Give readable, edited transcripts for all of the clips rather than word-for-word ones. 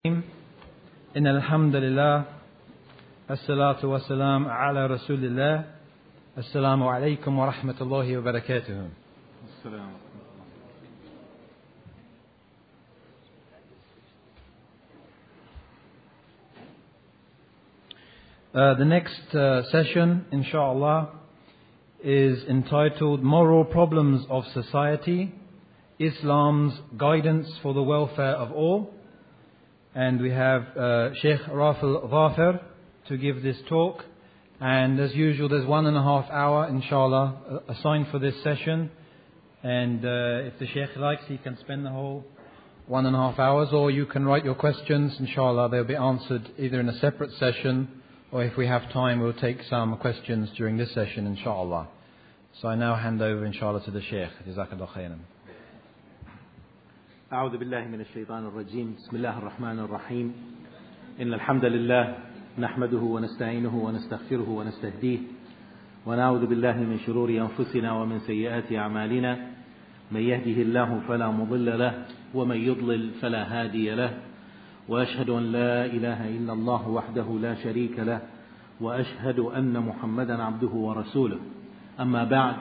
إن الحمد لله الصلاة والسلام على رسول الله السلام عليكم ورحمة الله وبركاته. The next session, inshallah, is entitled Moral Problems of Society, Islam's Guidance for the Welfare of All. And we have Sheikh Rafil Dhafir to give this talk. And as usual, there's 1.5 hours, inshallah, assigned for this session. And if the Sheikh likes, he can spend the whole 1.5 hours, or you can write your questions. Inshallah, they'll be answered either in a separate session, or if we have time, we'll take some questions during this session, inshallah. So I now hand over, inshallah, to the Sheikh. Jazakallah khairan. أعوذ بالله من الشيطان الرجيم. بسم الله الرحمن الرحيم. إن الحمد لله نحمده ونستعينه ونستغفره ونستهديه ونعوذ بالله من شرور أنفسنا ومن سيئات أعمالنا. من يهده الله فلا مضل له ومن يضلل فلا هادي له. وأشهد أن لا إله إلا الله وحده لا شريك له وأشهد أن محمدا عبده ورسوله. أما بعد،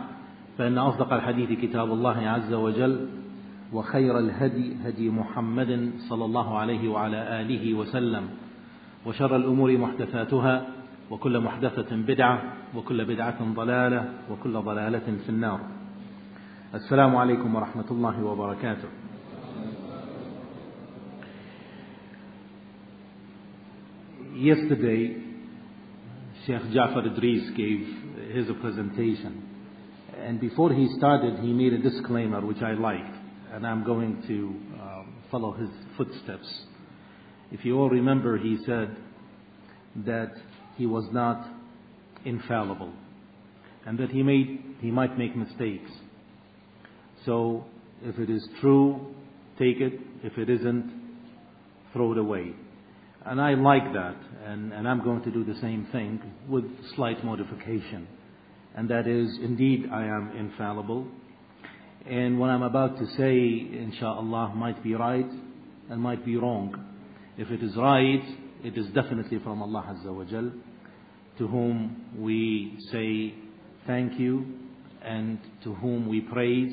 فإن أصدق الحديث كتاب الله عز وجل، وخير الهدي هدي محمد صلى الله عليه وعلى آله وسلم، وشر الأمور محدثاتها، وكل محدثة بدعة، وكل بدعة ضلالة، وكل ضلالة في النار. السلام عليكم ورحمة الله وبركاته. Yesterday, Sheikh Ja'far Idris gave his presentation, and before he started, he made a disclaimer which I liked, and I'm going to follow his footsteps. If you all remember, he said that he was not infallible, and that he might make mistakes. So, if it is true, take it. If it isn't, throw it away. And I like that, and I'm going to do the same thing with slight modification. And that is, indeed, I am infallible. And what I'm about to say, inshallah, might be right and might be wrong. If it is right, it is definitely from Allah Azza wa Jal, to whom we say thank you and to whom we praise.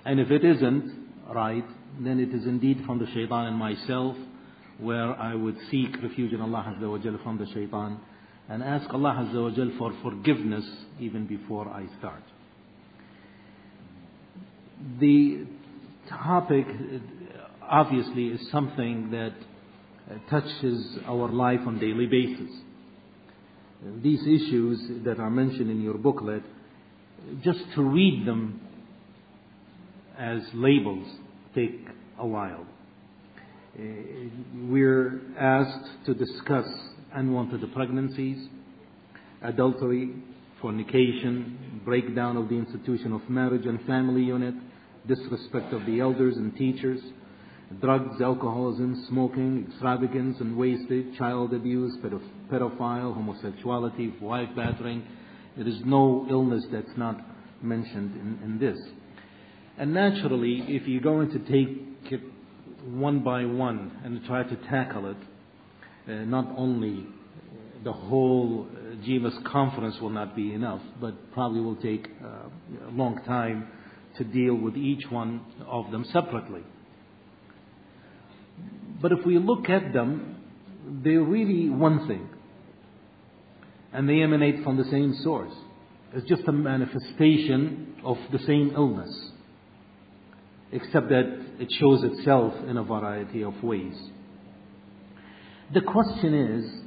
And if it isn't right, then it is indeed from the shaitan and myself, where I would seek refuge in Allah Azza wa Jal from the shaitan and ask Allah Azza wa Jal for forgiveness even before I start. The topic obviously is something that touches our life on a daily basis. These issues that are mentioned in your booklet, just to read them as labels take a while. We're asked to discuss unwanted pregnancies, adultery, fornication, breakdown of the institution of marriage and family unit, disrespect of the elders and teachers, drugs, alcoholism, smoking, extravagance and wastage, child abuse, pedophile, homosexuality, wife battering. There is no illness that's not mentioned in this. And naturally, if you're going to take it one by one and try to tackle it, not only the whole GMS conference will not be enough, but probably will take a long time to deal with each one of them separately. But if we look at them, they're really one thing, and they emanate from the same source. It's just a manifestation of the same illness, except that it shows itself in a variety of ways. The question is,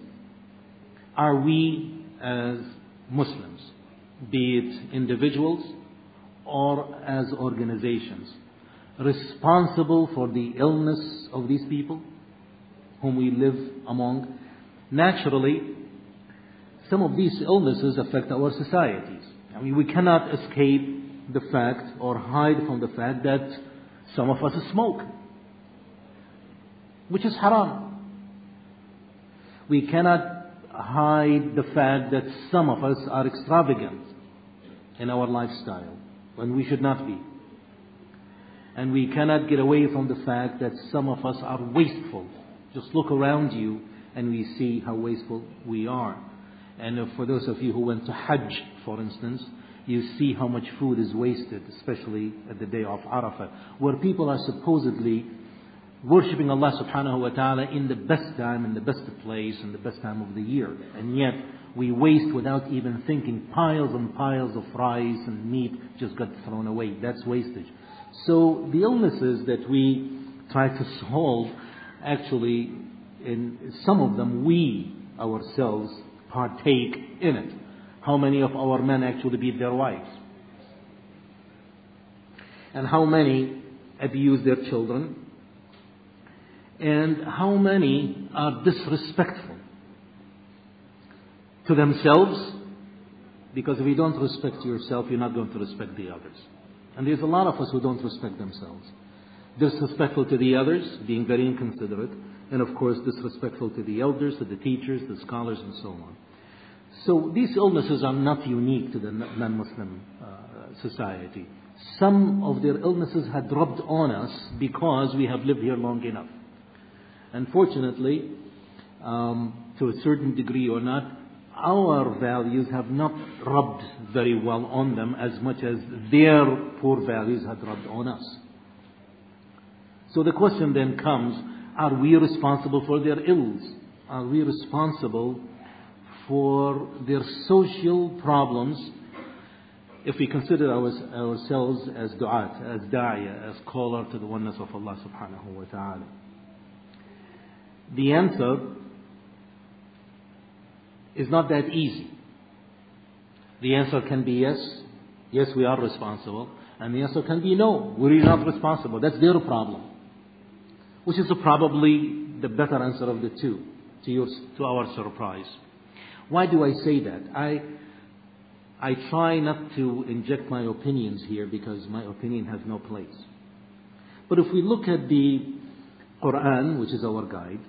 are we as Muslims, be it individuals or as organizations, responsible for the illness of these people whom we live among? Naturally, some of these illnesses affect our societies. I mean, we cannot escape the fact or hide from the fact that some of us smoke, which is haram. We cannot hide the fact that some of us are extravagant in our lifestyle when we should not be. And we cannot get away from the fact that some of us are wasteful. Just look around you and we see how wasteful we are. And for those of you who went to Hajj, for instance, you see how much food is wasted, especially at the day of Arafah, where people are supposedly worshipping Allah subhanahu wa ta'ala in the best time, in the best place, in the best time of the year. And yet, we waste without even thinking. Piles and piles of rice and meat just got thrown away. That's wastage. So, the illnesses that we try to solve, actually, in some of them, we ourselves partake in it. How many of our men actually beat their wives? And how many abuse their children? And how many are disrespectful to themselves? Because if you don't respect yourself, you're not going to respect the others. And there's a lot of us who don't respect themselves. Disrespectful to the others, being very inconsiderate, and of course disrespectful to the elders, to the teachers, the scholars, and so on. So these illnesses are not unique to the non-Muslim society. Some of their illnesses had rubbed on us because we have lived here long enough. Unfortunately, to a certain degree or not, our values have not rubbed very well on them as much as their poor values had rubbed on us. So the question then comes, are we responsible for their ills? Are we responsible for their social problems if we consider ourselves as du'at, as da'iyah, as caller to the oneness of Allah subhanahu wa ta'ala? The answer is not that easy. The answer can be yes. Yes, we are responsible. And the answer can be no, we're not responsible. That's their problem. Which is probably the better answer of the two, to our surprise. Why do I say that? I try not to inject my opinions here because my opinion has no place. But if we look at the Qur'an, which is our guide,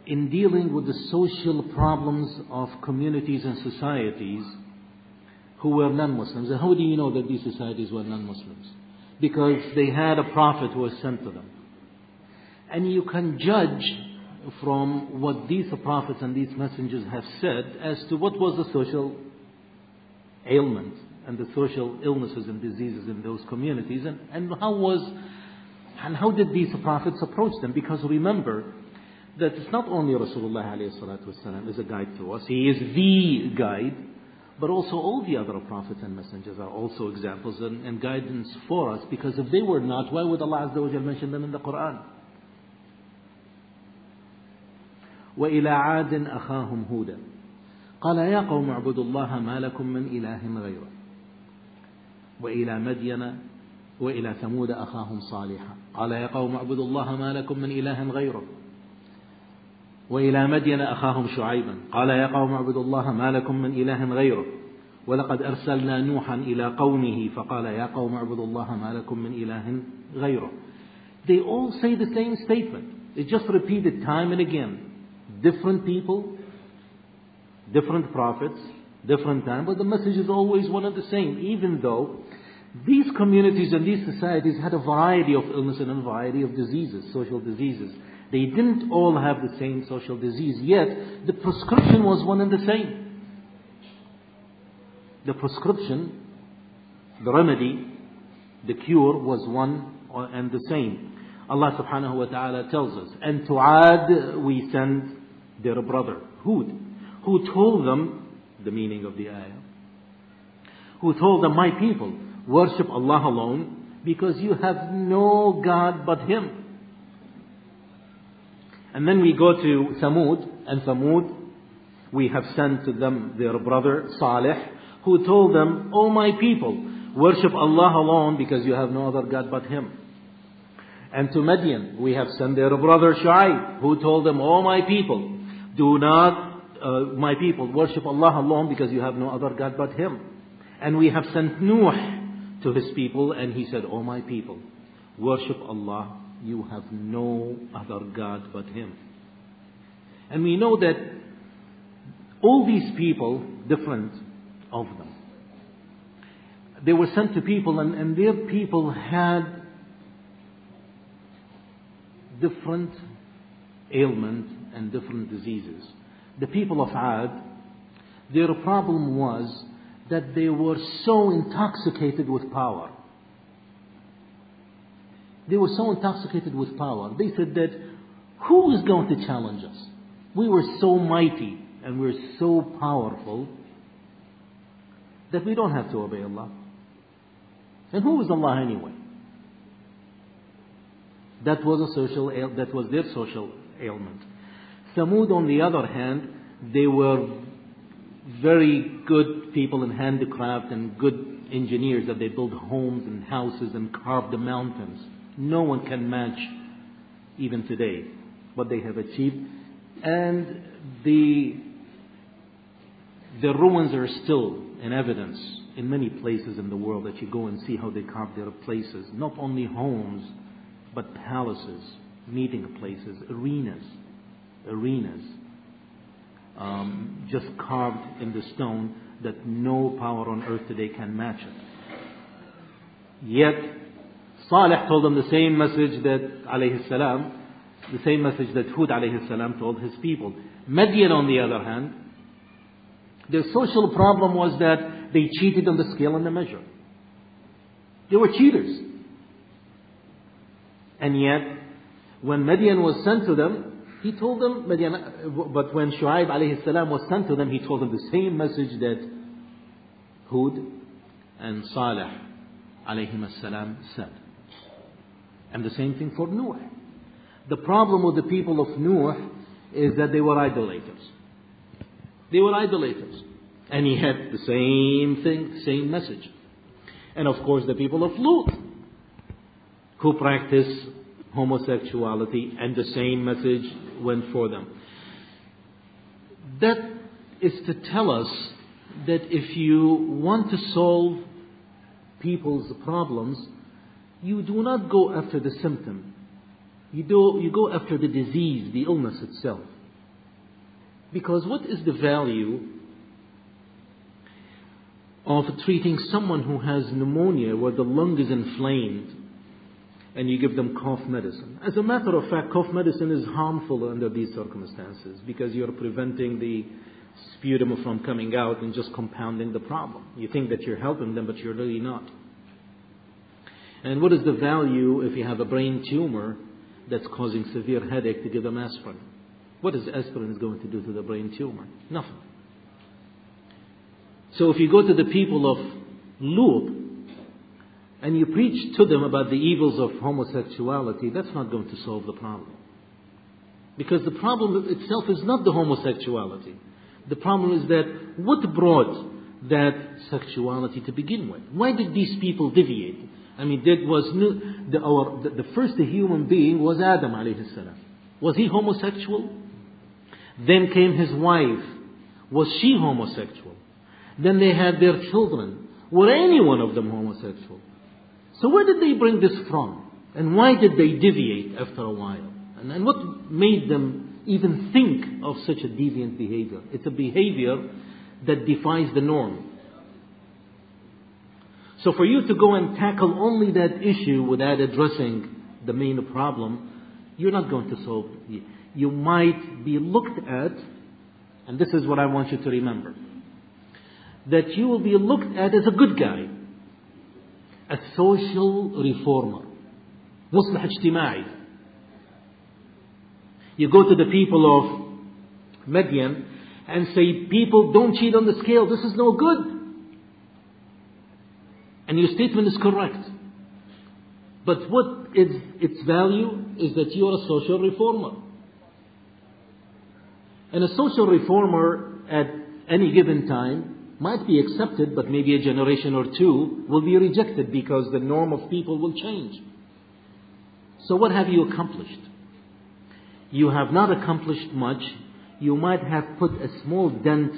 in dealing with the social problems of communities and societies who were non-Muslims. And how do you know that these societies were non-Muslims? Because they had a prophet who was sent to them. And you can judge from what these prophets and these messengers have said as to what was the social ailment and the social illnesses and diseases in those communities, and how did these prophets approach them? Because remember that it's not only Rasulullah alayhi salatu wasalam is a guide to us, he is the guide, but also all the other prophets and messengers are also examples and guidance for us, because if they were not, why would Allah Azza wa Jal mention them in the Qur'an? وإلى عاد أخاهم هودا قال يا قوم اعبدوا الله ما لكم من إله غيره وإلى ثمود أخاهم صالحا قال يا قوم اعبدوا الله ما لكم من إله غيره وإلى مدين أخاهم شعيبا قال يا قوم اعبدوا الله ما لكم من إله غيره ولقد أرسلنا نوحا إلى قومه فقال يا قوم اعبدوا الله ما لكم من إله غيره. They all say the same statement. They just repeat it time and again. Different people, different prophets, different time, but the message is always one and the same, even though these communities and these societies had a variety of illness and a variety of diseases, social diseases. They didn't all have the same social disease, yet the prescription was one and the same. The prescription, the remedy, the cure was one and the same. Allah subhanahu wa ta'ala tells us, and to Ad we send their brother Hud, who told them, the meaning of the ayah, who told them, my people, worship Allah alone because you have no God but Him. And then we go to Thamud, and Thamud, we have sent to them their brother Salih, who told them, oh my people, worship Allah alone because you have no other God but Him. And to Madian, we have sent their brother Shu'aib, who told them, oh my people, my people, worship Allah alone because you have no other God but Him. And we have sent Nuh to his people, and he said, oh my people, worship Allah, you have no other God but Him. And we know that all these people, different of them, they were sent to people, and their people had different ailments and different diseases. The people of Ad, their problem was that they were so intoxicated with power. They were so intoxicated with power. They said that, who is going to challenge us? We were so mighty and we're so powerful that we don't have to obey Allah. And who is Allah anyway? That was their social ailment. Thamud, on the other hand, they were very good people in handicraft and good engineers, that they built homes and houses and carved the mountains. No one can match, even today, what they have achieved. And the ruins are still in evidence in many places in the world, that you go and see how they carved their places. Not only homes, but palaces, meeting places, arenas, just carved in the stone, that no power on earth today can match it. Yet Salih told them the same message that alayhi salam, the same message that Hud alayhi salam told his people. Madian, on the other hand, their social problem was that they cheated on the scale and the measure. They were cheaters. And yet, when Madian was sent to them, he told them, but when Shu'aib alayhi salam was sent to them, he told them the same message that Hud and Salih alayhi salam said. And the same thing for Nuh. The problem with the people of Nuh is that they were idolaters. They were idolaters. And he had the same thing, same message. And of course the people of Lut, who practice homosexuality, and the same message went for them. That is to tell us that if you want to solve people's problems, you do not go after the symptom. You go after the disease, the illness itself. Because what is the value of treating someone who has pneumonia where the lung is inflamed and you give them cough medicine? As a matter of fact, cough medicine is harmful under these circumstances, because you're preventing the sputum from coming out and just compounding the problem. You think that you're helping them, but you're really not. And what is the value if you have a brain tumor that's causing severe headache to give them aspirin? What is aspirin going to do to the brain tumor? Nothing. So if you go to the people of Lut and you preach to them about the evils of homosexuality, that's not going to solve the problem. Because the problem itself is not the homosexuality. The problem is that what brought that sexuality to begin with? Why did these people deviate? I mean, the first human being was Adam alayhi salam. Was he homosexual? Then came his wife. Was she homosexual? Then they had their children. Were any one of them homosexual? So where did they bring this from? And why did they deviate after a while? And what made them even think of such a deviant behavior? It's a behavior that defies the norm. So for you to go and tackle only that issue without addressing the main problem, you're not going to solve it. You might be looked at, and this is what I want you to remember, that you will be looked at as a good guy, a social reformer, muslih ijtima'i. You go to the people of Madian and say, people, don't cheat on the scale, this is no good. And your statement is correct. But what is its value is that you are a social reformer. And a social reformer at any given time might be accepted, but maybe a generation or two will be rejected because the norm of people will change. So what have you accomplished? You have not accomplished much. You might have put a small dent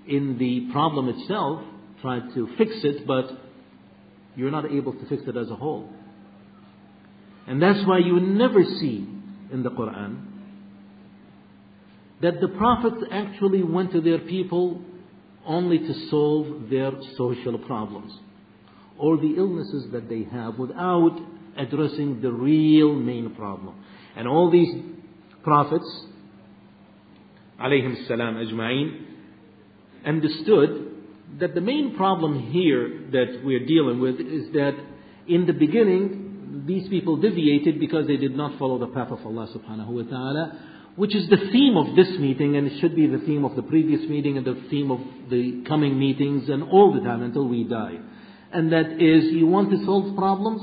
in the problem itself, tried to fix it, but you're not able to fix it as a whole. And that's why you never see in the Qur'an that the prophets actually went to their people only to solve their social problems or the illnesses that they have without addressing the real main problem. And all these prophets, alayhim salam ajma'in, understood that the main problem here that we're dealing with is that in the beginning, these people deviated because they did not follow the path of Allah subhanahu wa ta'ala, which is the theme of this meeting, and it should be the theme of the previous meeting and the theme of the coming meetings and all the time until we die. And that is, you want to solve problems?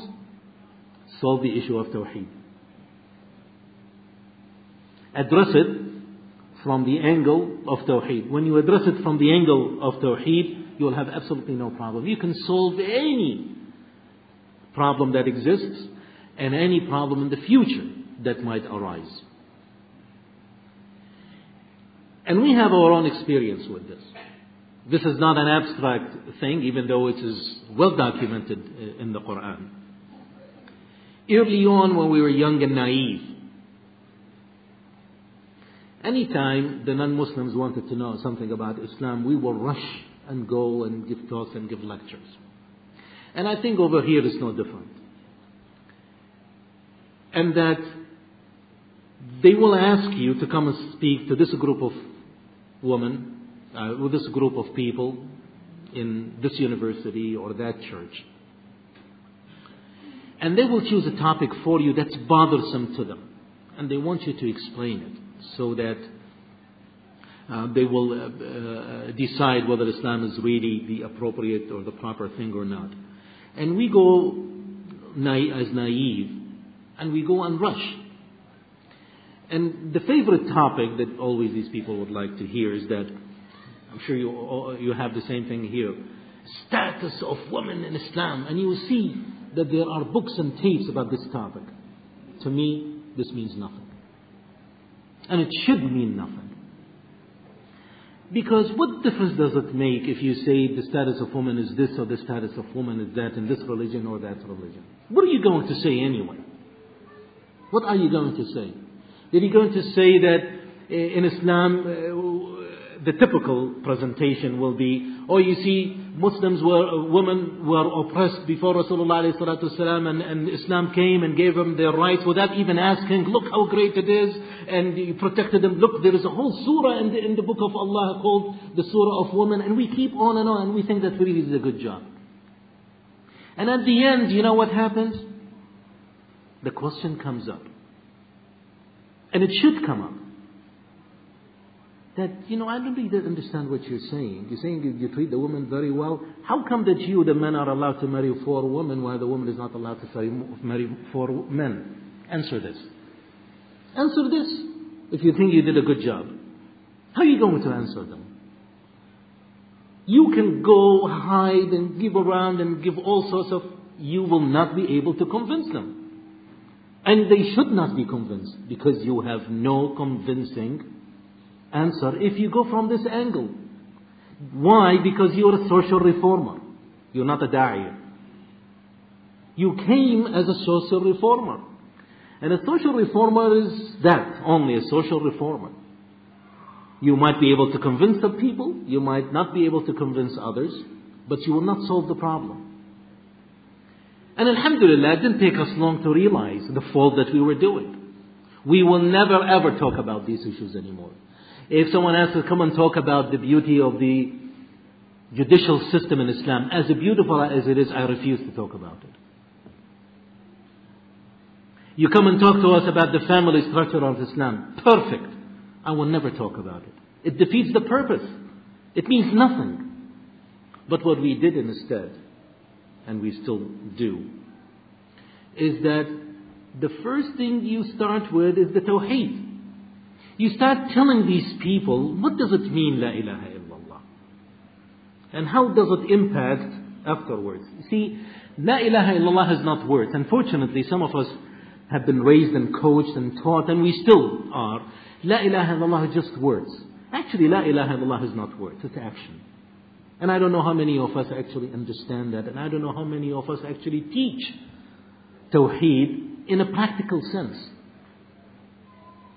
Solve the issue of Tawheed. Address it from the angle of Tawheed. When you address it from the angle of Tawheed, you will have absolutely no problem. You can solve any problem that exists and any problem in the future that might arise. And we have our own experience with this. This is not an abstract thing, even though it is well documented in the Qur'an. Early on, when we were young and naive, anytime the non-Muslims wanted to know something about Islam, we will rush and go and give talks and give lectures. And I think over here it's no different. And that they will ask you to come and speak to this group of women, with this group of people in this university or that church. And they will choose a topic for you that's bothersome to them. And they want you to explain it so that they will decide whether Islam is really the appropriate or the proper thing or not. And we go as naive, and we go and rush. And the favorite topic that always these people would like to hear is that, I'm sure you have the same thing here, status of women in Islam. And you will see that there are books and tapes about this topic. To me, this means nothing. And it should mean nothing. Because what difference does it make if you say the status of woman is this or the status of woman is that in this religion or that religion? What are you going to say anyway? What are you going to say? Are you going to say that in Islam, the typical presentation will be, oh, you see, women were oppressed before Rasulullah ﷺ, and Islam came and gave them their rights without even asking, look how great it is, and you protected them. Look, there is a whole surah in the book of Allah called the Surah of Women, and we keep on, and we think that really is a good job. And at the end, you know what happens? The question comes up. And it should come up. That, I don't really understand what you're saying. You're saying you treat the woman very well. How come that you, the men, are allowed to marry 4 women while the woman is not allowed to marry 4 men? Answer this. Answer this if you think you did a good job. How are you going to answer them? You can go hide and give around and give all sorts of... You will not be able to convince them. And they should not be convinced, because you have no convincing answer if you go from this angle. Why? Because you're a social reformer. You're not a da'iyah. You came as a social reformer. And a social reformer is that, only a social reformer. You might be able to convince some people, you might not be able to convince others, but you will not solve the problem. And alhamdulillah, it didn't take us long to realize the fault that we were doing. We will never ever talk about these issues anymore. If someone asks us to come and talk about the beauty of the judicial system in Islam, as beautiful as it is, I refuse to talk about it. You come and talk to us about the family structure of Islam, perfect. I will never talk about it. It defeats the purpose. It means nothing. But what we did instead, and we still do, is that the first thing you start with is the Tawheed. You start telling these people, what does it mean, La ilaha illallah? And how does it impact afterwards? You see, La ilaha illallah is not words. Unfortunately, some of us have been raised and coached and taught, and we still are. La ilaha illallah is just words. Actually, La ilaha illallah is not words, it's action. And I don't know how many of us actually understand that. And I don't know how many of us actually teach Tawheed in a practical sense.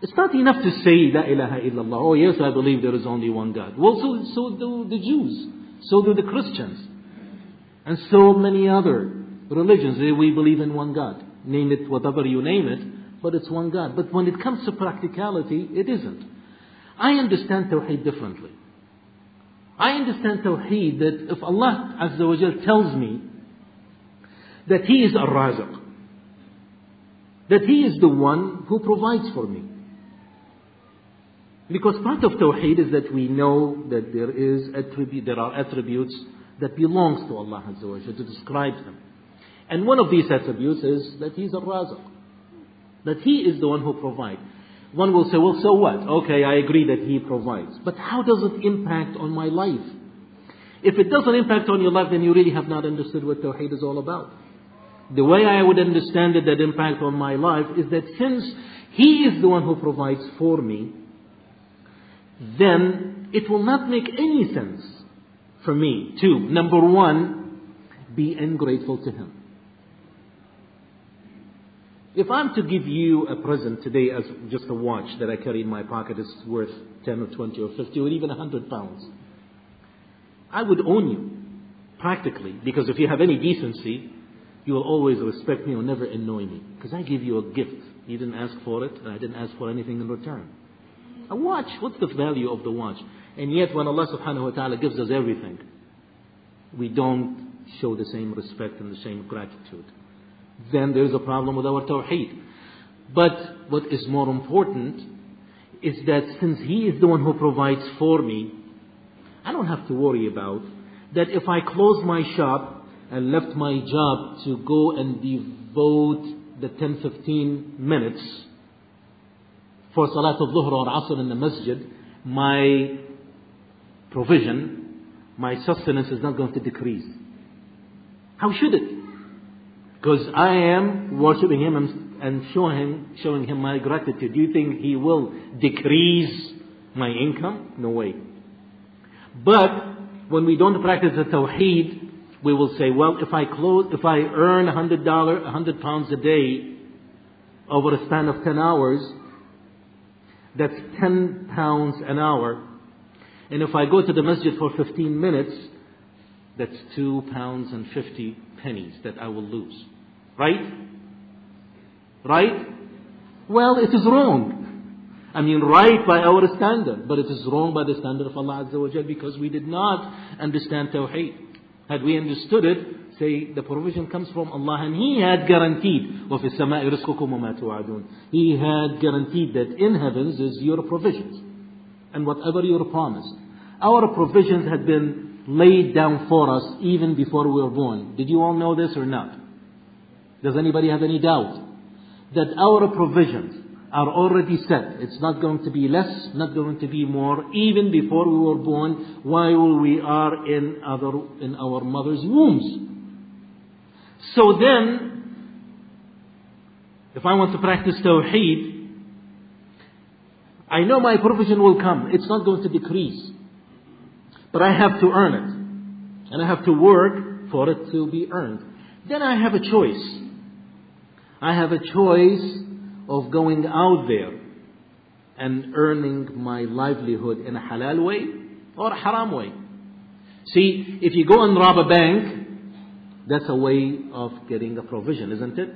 It's not enough to say La ilaha illallah. Oh yes, I believe there is only one God. Well, so do the Jews. So do the Christians. And so many other religions. We believe in one God. Name it whatever you name it. but it's one God. But when it comes to practicality, it isn't. I understand Tawheed differently. I understand Tawheed that if Allah Azza wa Jal tells me that He is Ar-Raziq, that He is the one who provides for me. Because part of Tawheed is that we know that there are attributes that belongs to Allah Azza wa Jal to describe Him. And one of these attributes is that He is Ar-Raziq, that He is the one who provides. One will say, well, so what? Okay, I agree that He provides. But how does it impact on my life? If it doesn't impact on your life, then you really have not understood what Tawheed is all about. The way I would understand it, that impact on my life, is that since He is the one who provides for me, then it will not make any sense for me to, number one, be ungrateful to Him. If I'm to give you a present today as just a watch that I carry in my pocket, it's worth 10 or 20 or 50 or even 100 pounds. I would own you, practically, because if you have any decency, you will always respect me or never annoy me. Because I give you a gift. You didn't ask for it, and I didn't ask for anything in return. A watch, what's the value of the watch? And yet when Allah subhanahu wa ta'ala gives us everything, we don't show the same respect and the same gratitude. Then there is a problem with our Tawheed. But what is more important is that since He is the one who provides for me, I don't have to worry about that if I close my shop and left my job to go and devote the 10-15 minutes for Salat al-Dhuhr or Asr in the masjid, my provision, my sustenance is not going to decrease. How should it? Because I am worshipping Him and showing Him my gratitude. Do you think He will decrease my income? No way. But when we don't practice the Tawheed, we will say, well, if I earn £100 a day over a span of 10 hours, that's £10 an hour. And if I go to the masjid for 15 minutes, that's £2.50 that I will lose. Right? Right? Well, it is wrong. I mean, right by our standard, but it is wrong by the standard of Allah Azza wa Jal because we did not understand Tawheed. Had we understood it, say the provision comes from Allah and He had guaranteed, وَفِي السَّمَاءِ رِزْقُكُمْ وَمَا تُوعَدُونَ. He had guaranteed that in heavens is your provisions and whatever you're promised. Our provisions had been laid down for us even before we were born. Did you all know this or not? Does anybody have any doubt that our provisions are already set? It's not going to be less, not going to be more, even before we were born, while we are in our mother's wombs. So then, if I want to practice Tawheed, I know my provision will come. It's not going to decrease. But I have to earn it. And I have to work for it to be earned. Then I have a choice. I have a choice of going out there and earning my livelihood in a halal way or a haram way. See, if you go and rob a bank, that's a way of getting a provision, isn't it?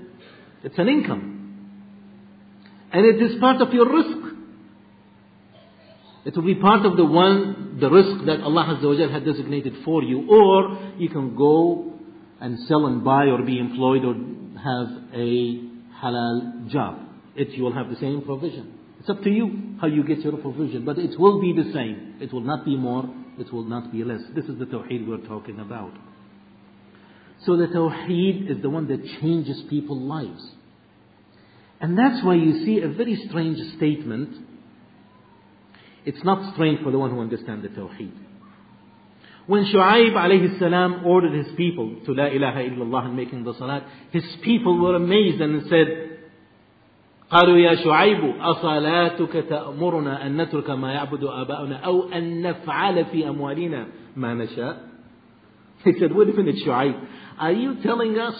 It's an income. And it is part of your risk. It will be part of the risk that Allah Azza wa Jal had designated for you. Or you can go and sell and buy or be employed or have a halal job. You will have the same provision. It's up to you how you get your provision. But it will be the same. It will not be more. It will not be less. This is the Tawheed we're talking about. So the Tawheed is the one that changes people's lives. And that's why you see a very strange statement. It's not strange for the one who understands the Tawheed. When Shu'aib alayhi salam ordered his people to La ilaha illallah and making the salat, his people were amazed and said, قالوا يا شعيب أصلاتك تأمرنا أن نترك ما يعبد آباؤنا أو أن نفعل في أموالنا ما نشاء. He said, wait a minute, Shu'aib, are you telling us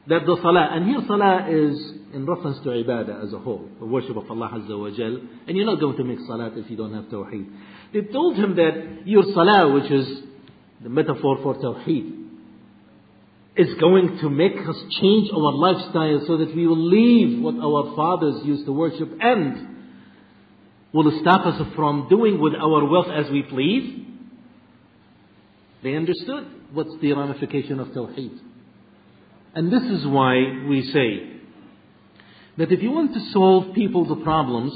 that the salah, and here salah is in reference to ibadah as a whole, the worship of Allah Azza wa Jal, and you're not going to make salat if you don't have Tawheed. They told him that your salah, which is the metaphor for Tawheed, is going to make us change our lifestyle so that we will leave what our fathers used to worship and will stop us from doing with our wealth as we please. They understood what's the ramification of Tawheed. And this is why we say that if you want to solve people's problems,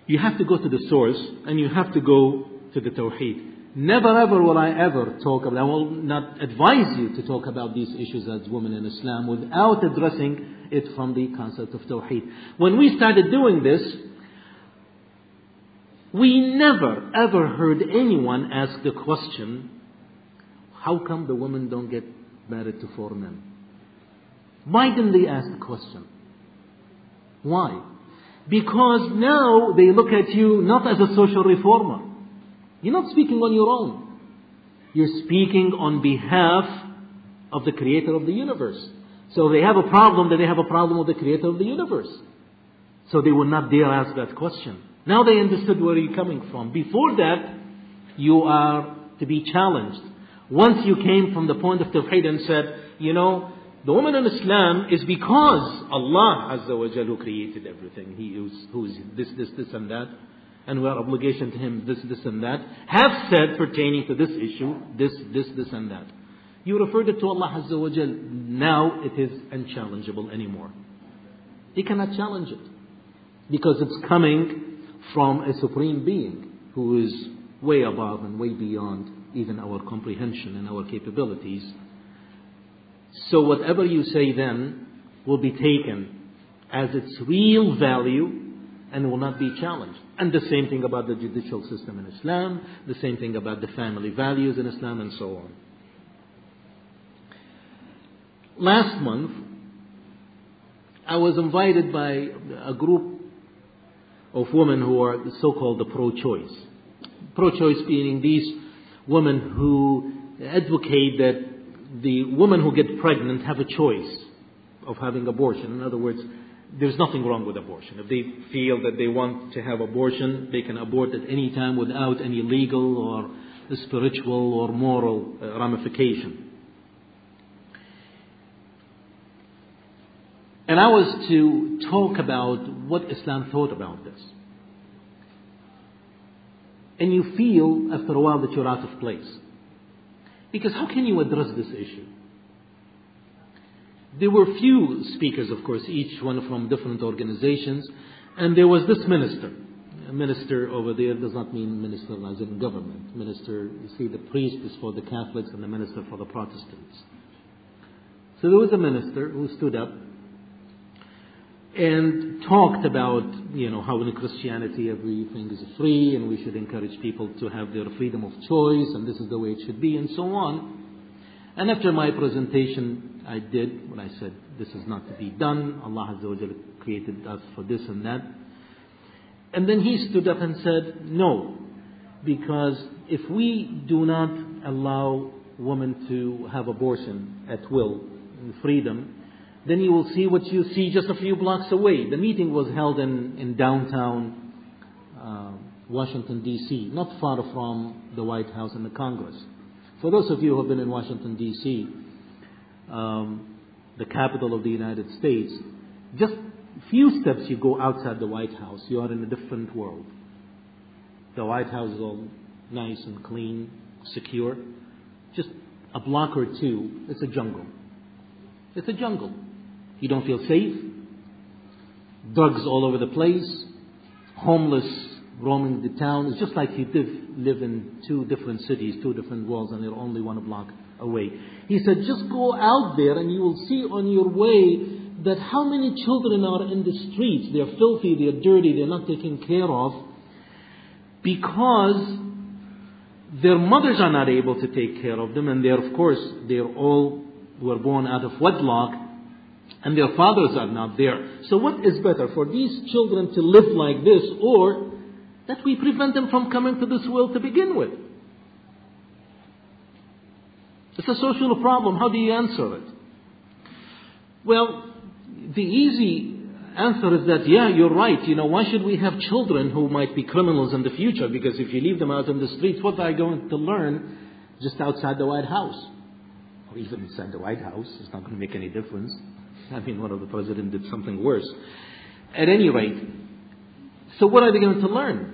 you have to go to the source and you have to go to the Tawheed. Never ever will I ever talk about, I will not advise you to talk about these issues as women in Islam without addressing it from the concept of Tawheed. When we started doing this, we never ever heard anyone ask the question, how come the women don't get married to 4 men? Why didn't they ask the question? Why? Because now they look at you not as a social reformer. You're not speaking on your own. You're speaking on behalf of the Creator of the universe. So they have a problem, then they have a problem with the Creator of the universe. So they would not dare ask that question. Now they understood where you're coming from. Before that, you are to be challenged. Once you came from the point of Tawheed and said, you know, the woman in Islam is because Allah Azza wa Jal who created everything. He who is this and that. And we are obligation to Him, this and that. Have said pertaining to this issue, this and that. You referred it to Allah Azza wa Jal. Now it is unchallengeable anymore. He cannot challenge it. Because it's coming from a Supreme Being who is way above and way beyond even our comprehension and our capabilities. So whatever you say then will be taken as its real value and will not be challenged. And the same thing about the judicial system in Islam, the same thing about the family values in Islam, and so on. Last month, I was invited by a group of women who are so-called the pro-choice. Pro-choice meaning these women who advocate that the women who get pregnant have a choice of having abortion. In other words, there's nothing wrong with abortion. If they feel that they want to have abortion, they can abort at any time without any legal or spiritual or moral ramification. And I was to talk about what Islam thought about this. And you feel after a while that you're out of place. Because how can you address this issue? There were few speakers, of course, each one from different organizations. And there was this minister. A minister over there does not mean minister as in government. Minister, you see, the priest is for the Catholics and the minister for the Protestants. So there was a minister who stood up and talked about, how in Christianity everything is free and we should encourage people to have their freedom of choice and this is the way it should be and so on. And after my presentation, I did what I said, this is not to be done. Allah Azza wa Jalla created us for this and that. And then he stood up and said, no, because if we do not allow women to have abortion at will and freedom, then you will see what you see just a few blocks away. The meeting was held in downtown Washington, D.C., not far from the White House and the Congress. For those of you who have been in Washington, D.C., the capital of the United States, just a few steps you go outside the White House, you are in a different world. The White House is all nice and clean, secure. Just a block or two, it's a jungle. It's a jungle. You don't feel safe. Drugs all over the place. Homeless roaming the town. It's just like you live in 2 different cities, 2 different worlds, and you're only 1 block away. He said, just go out there and you will see on your way that how many children are in the streets. They're filthy, they're dirty, they're not taken care of because their mothers are not able to take care of them, and they're all were born out of wedlock, and their fathers are not there. So what is better, for these children to live like this, or that we prevent them from coming to this world to begin with? It's a social problem. How do you answer it? Well, the easy answer is that, yeah, you're right. Why should we have children who might be criminals in the future? Because if you leave them out in the streets, what are they going to learn just outside the White House? or even inside the White House. It's not going to make any difference. I mean, one of the presidents did something worse. At any rate, so what are they going to learn?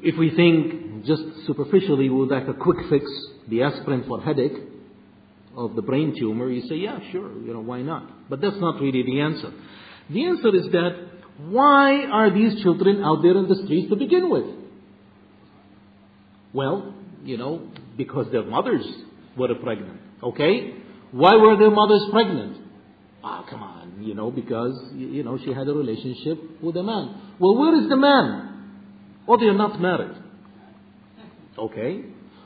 If we think just superficially, we would like a quick fix, the aspirin for headache of the brain tumor, you say, yeah, sure, why not? But that's not really the answer. The answer is that, why are these children out there in the streets to begin with? Well, because their mothers were pregnant, okay? Why were their mothers pregnant? Come on, because, she had a relationship with a man. Well, where is the man? Oh, they are not married. Okay.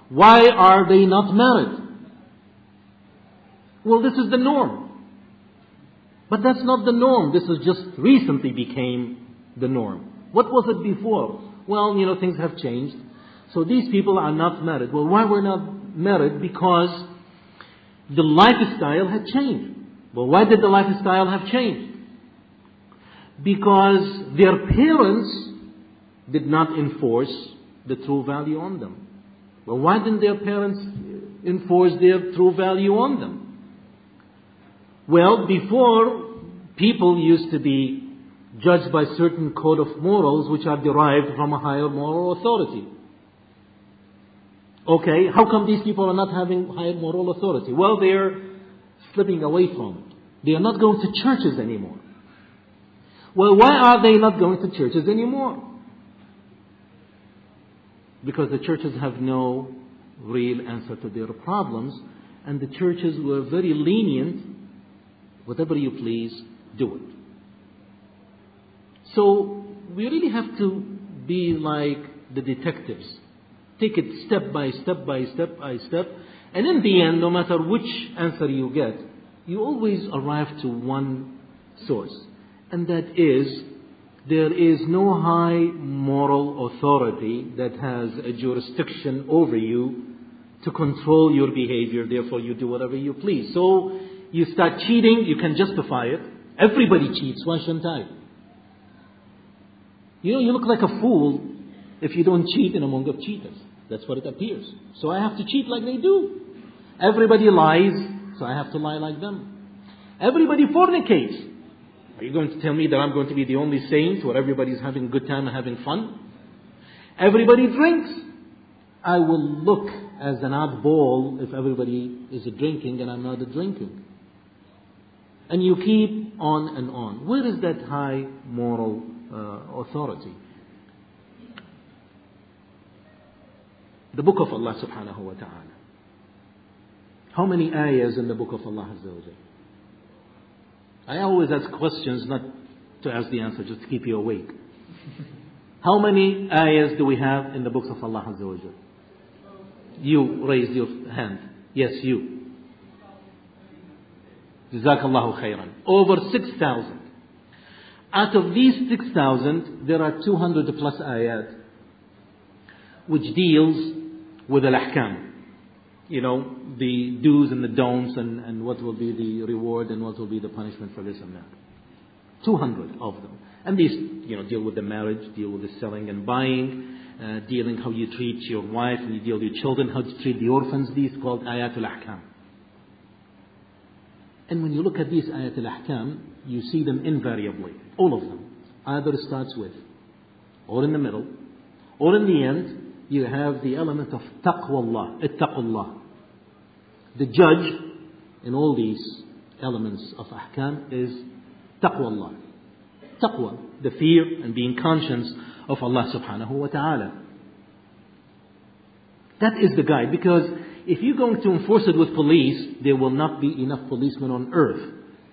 Why are they not married? Well, this is the norm. But that's not the norm. This is just recently became the norm. What was it before? Well, things have changed. So these people are not married. Well, why were not married? Because the lifestyle had changed. Well, why did the lifestyle have changed? Because their parents did not enforce the true value on them. Well, why didn't their parents enforce their true value on them? Well, before, people used to be judged by certain code of morals which are derived from a higher moral authority. Okay, how come these people are not having higher moral authority? Well, they're slipping away from it. They are not going to churches anymore. Well, why are they not going to churches anymore? Because the churches have no real answer to their problems, and the churches were very lenient. Whatever you please, do it. So we really have to be like the detectives. Take it step by step by step by step. And in the end, no matter which answer you get, you always arrive to one source. And that is, there is no high moral authority that has a jurisdiction over you to control your behavior. Therefore, you do whatever you please. So, you start cheating, you can justify it. Everybody cheats, why shouldn't I? You look like a fool if you don't cheat in among the cheaters. That's what it appears. So I have to cheat like they do. Everybody lies, so I have to lie like them. Everybody fornicates. Are you going to tell me that I'm going to be the only saint where everybody's having a good time and having fun? Everybody drinks. I will look as an oddball if everybody is drinking and I'm not drinking. And you keep on and on. Where is that high moral authority? The book of Allah subhanahu wa ta'ala. How many ayahs in the book of Allah Azza wa Jal? I always ask questions not to ask the answer, just to keep you awake. How many ayahs do we have in the books of Allah Azza wa Jal? You raised your hand. Yes, you. Jazakallahu khairan. Over 6,000. Out of these 6,000, there are 200 plus ayat which deals with al-ahkam. The do's and the don'ts and what will be the reward and what will be the punishment for this and that. 200 of them. And these, deal with the marriage, deal with the selling and buying, dealing how you treat your wife, and you deal with your children, how to treat the orphans. These called ayatul ahkam. And when you look at these ayatul ahkam, you see them invariably. All of them. Either starts with, or in the middle, or in the end, you have the element of taqwallah, ittaqullah. The judge in all these elements of ahkam is taqwallah. Taqwa, the fear and being conscious of Allah subhanahu wa ta'ala. That is the guide, because if you're going to enforce it with police, there will not be enough policemen on earth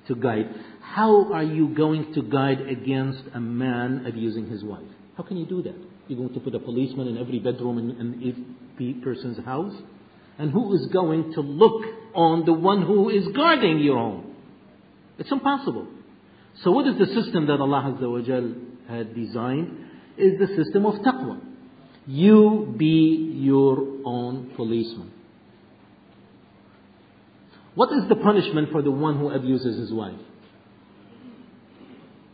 to guide. How are you going to guide against a man abusing his wife? How can you do that? You're going to put a policeman in every bedroom in every person's house? And who is going to look on the one who is guarding your home? It's impossible. So what is the system that Allah Azza wa Jal had designed? Is the system of taqwa. You be your own policeman. What is the punishment for the one who abuses his wife?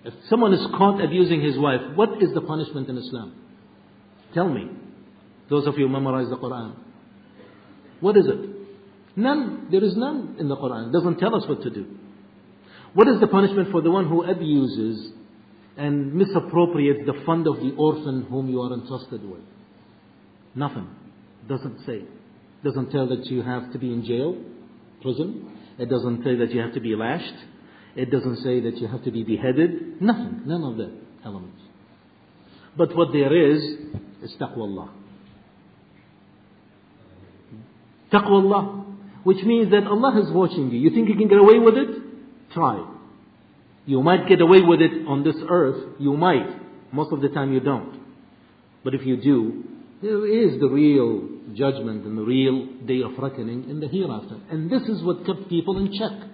If someone is caught abusing his wife, what is the punishment in Islam? Tell me. Those of you who memorize the Qur'an. What is it? None. There is none in the Qur'an. It doesn't tell us what to do. What is the punishment for the one who abuses and misappropriates the fund of the orphan whom you are entrusted with? Nothing. Doesn't say. Doesn't tell that you have to be in jail, prison. It doesn't say that you have to be lashed. It doesn't say that you have to be beheaded. Nothing. None of that elements. But what there is taqwallah. Taqwallah. Which means that Allah is watching you. You think you can get away with it? Try. You might get away with it on this earth. You might. Most of the time you don't. But if you do, there is the real judgment and the real day of reckoning in the hereafter. And this is what kept people in check.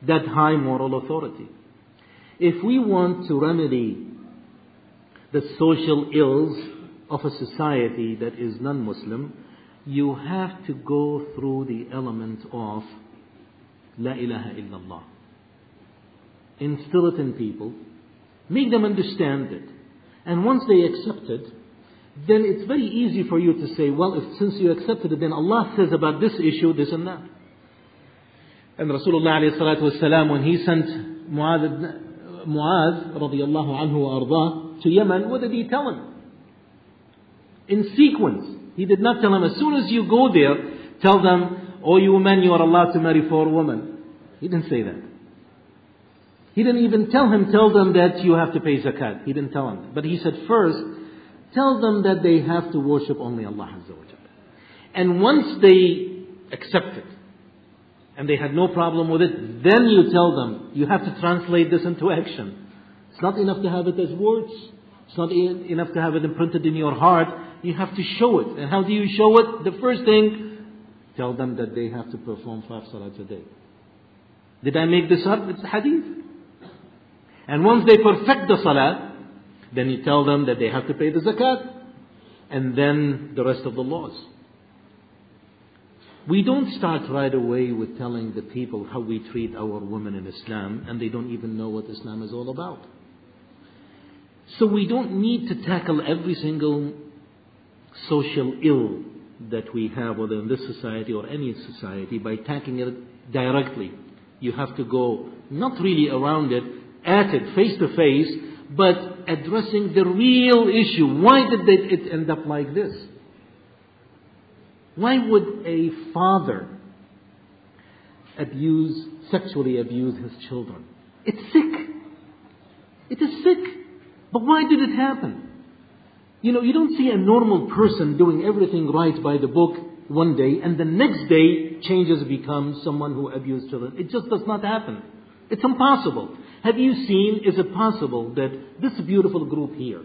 That high moral authority. If we want to remedy the social ills of a society that is non-Muslim, you have to go through the element of La ilaha illallah. Instill it in people. Make them understand it. And once they accept it, then it's very easy for you to say, well, since you accepted it, then Allah says about this issue, this and that. And Rasulullah alayhi salatu wasalam, when he sent Mu'adh radiyallahu anhu wa ardah to Yemen, what did he tell him? In sequence. He did not tell him, as soon as you go there, tell them, oh you men, you are allowed to marry 4 women. He didn't say that. He didn't even tell them that you have to pay zakat. He didn't tell him. But he said, first, tell them that they have to worship only Allah Azza wa Jalla. And once they accept it, and they had no problem with it, then you tell them, you have to translate this into action. It's not enough to have it as words. It's not enough to have it imprinted in your heart. You have to show it. And how do you show it? The first thing, tell them that they have to perform 5 salats a day. Did I make this up? It's hadith. And once they perfect the salat, then you tell them that they have to pay the zakat. And then the rest of the laws. We don't start right away with telling the people how we treat our women in Islam, and they don't even know what Islam is all about. So we don't need to tackle every single social ill that we have, whether in this society or any society, by tackling it directly. You have to go not really around it, at it, face to face, but addressing the real issue. Why did it end up like this? Why would a father sexually abuse his children? It's sick. It is sick. But why did it happen? You don't see a normal person doing everything right by the book one day and the next day changes, becomes someone who abused children. It just does not happen. It's impossible. Have you seen, is it possible that this beautiful group here,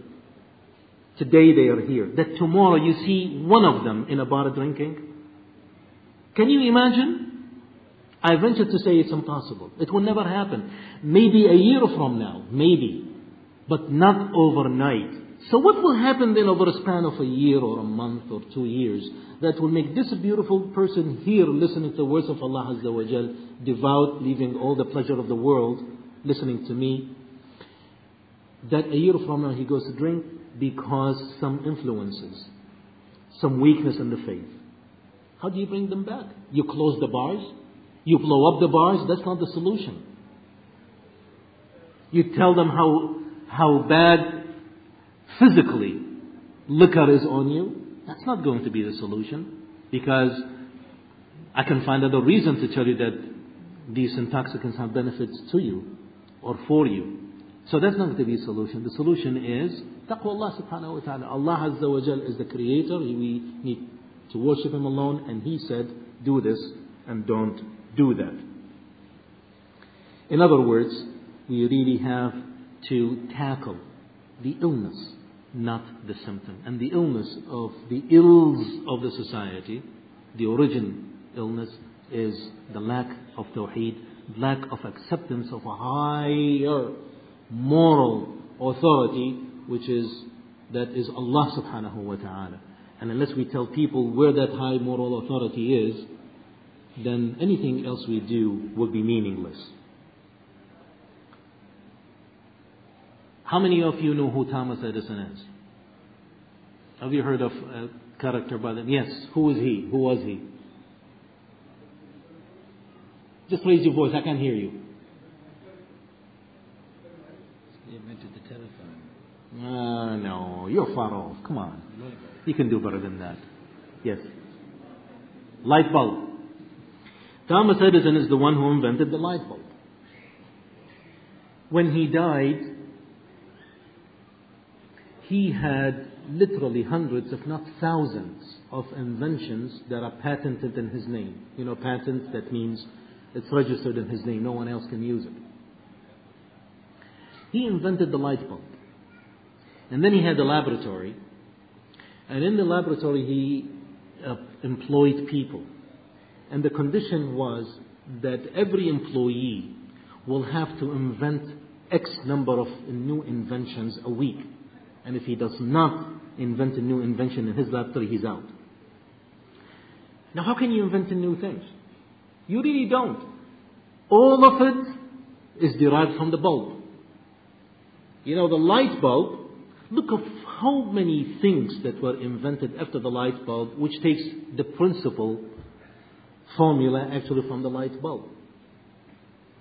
today they are here, that tomorrow you see one of them in a bar drinking? Can you imagine? I venture to say it's impossible. It will never happen. Maybe a year from now, maybe, but not overnight. So what will happen then over a span of a year or a month or 2 years that will make this beautiful person here listening to the words of Allah Azza wa Jal, devout, leaving all the pleasure of the world, listening to me, that a year from now he goes to drink because some influences, some weakness in the faith. How do you bring them back? You close the bars? You blow up the bars? That's not the solution. You tell them how bad physically liquor is on you. That's not going to be the solution, because I can find other reason to tell you that these intoxicants have benefits to you or for you. So that's not going to be the solution. The solution is taqwa Allah subhanahu wa ta'ala. Allah Azza wa Jal is the creator. We need to worship Him alone, and He said, do this and don't do that. In other words, we really have to tackle the illness, not the symptom. And the illness of the ills of the society, the origin illness, is the lack of tawheed, lack of acceptance of a higher moral authority, that is Allah subhanahu wa ta'ala. And unless we tell people where that high moral authority is, then anything else we do will be meaningless. How many of you know who Thomas Edison is? Have you heard of a character by them? Yes. Who is he? Who was he? Just raise your voice. I can't hear you. He invented the telephone. No, you're far off. Come on. You can do better than that. Yes. Light bulb. Thomas Edison is the one who invented the light bulb. When he died, he had literally hundreds, if not thousands, of inventions that are patented in his name. You know, patent, that means it's registered in his name. No one else can use it. He invented the light bulb. And then he had a laboratory. And in the laboratory he employed people. And the condition was that every employee will have to invent X number of new inventions a week. And if he does not invent a new invention in his laboratory, he's out. Now, how can you invent new things? You really don't. All of it is derived from the bulb. You know, the light bulb, look at how many things that were invented after the light bulb, which takes the principle formula actually from the light bulb.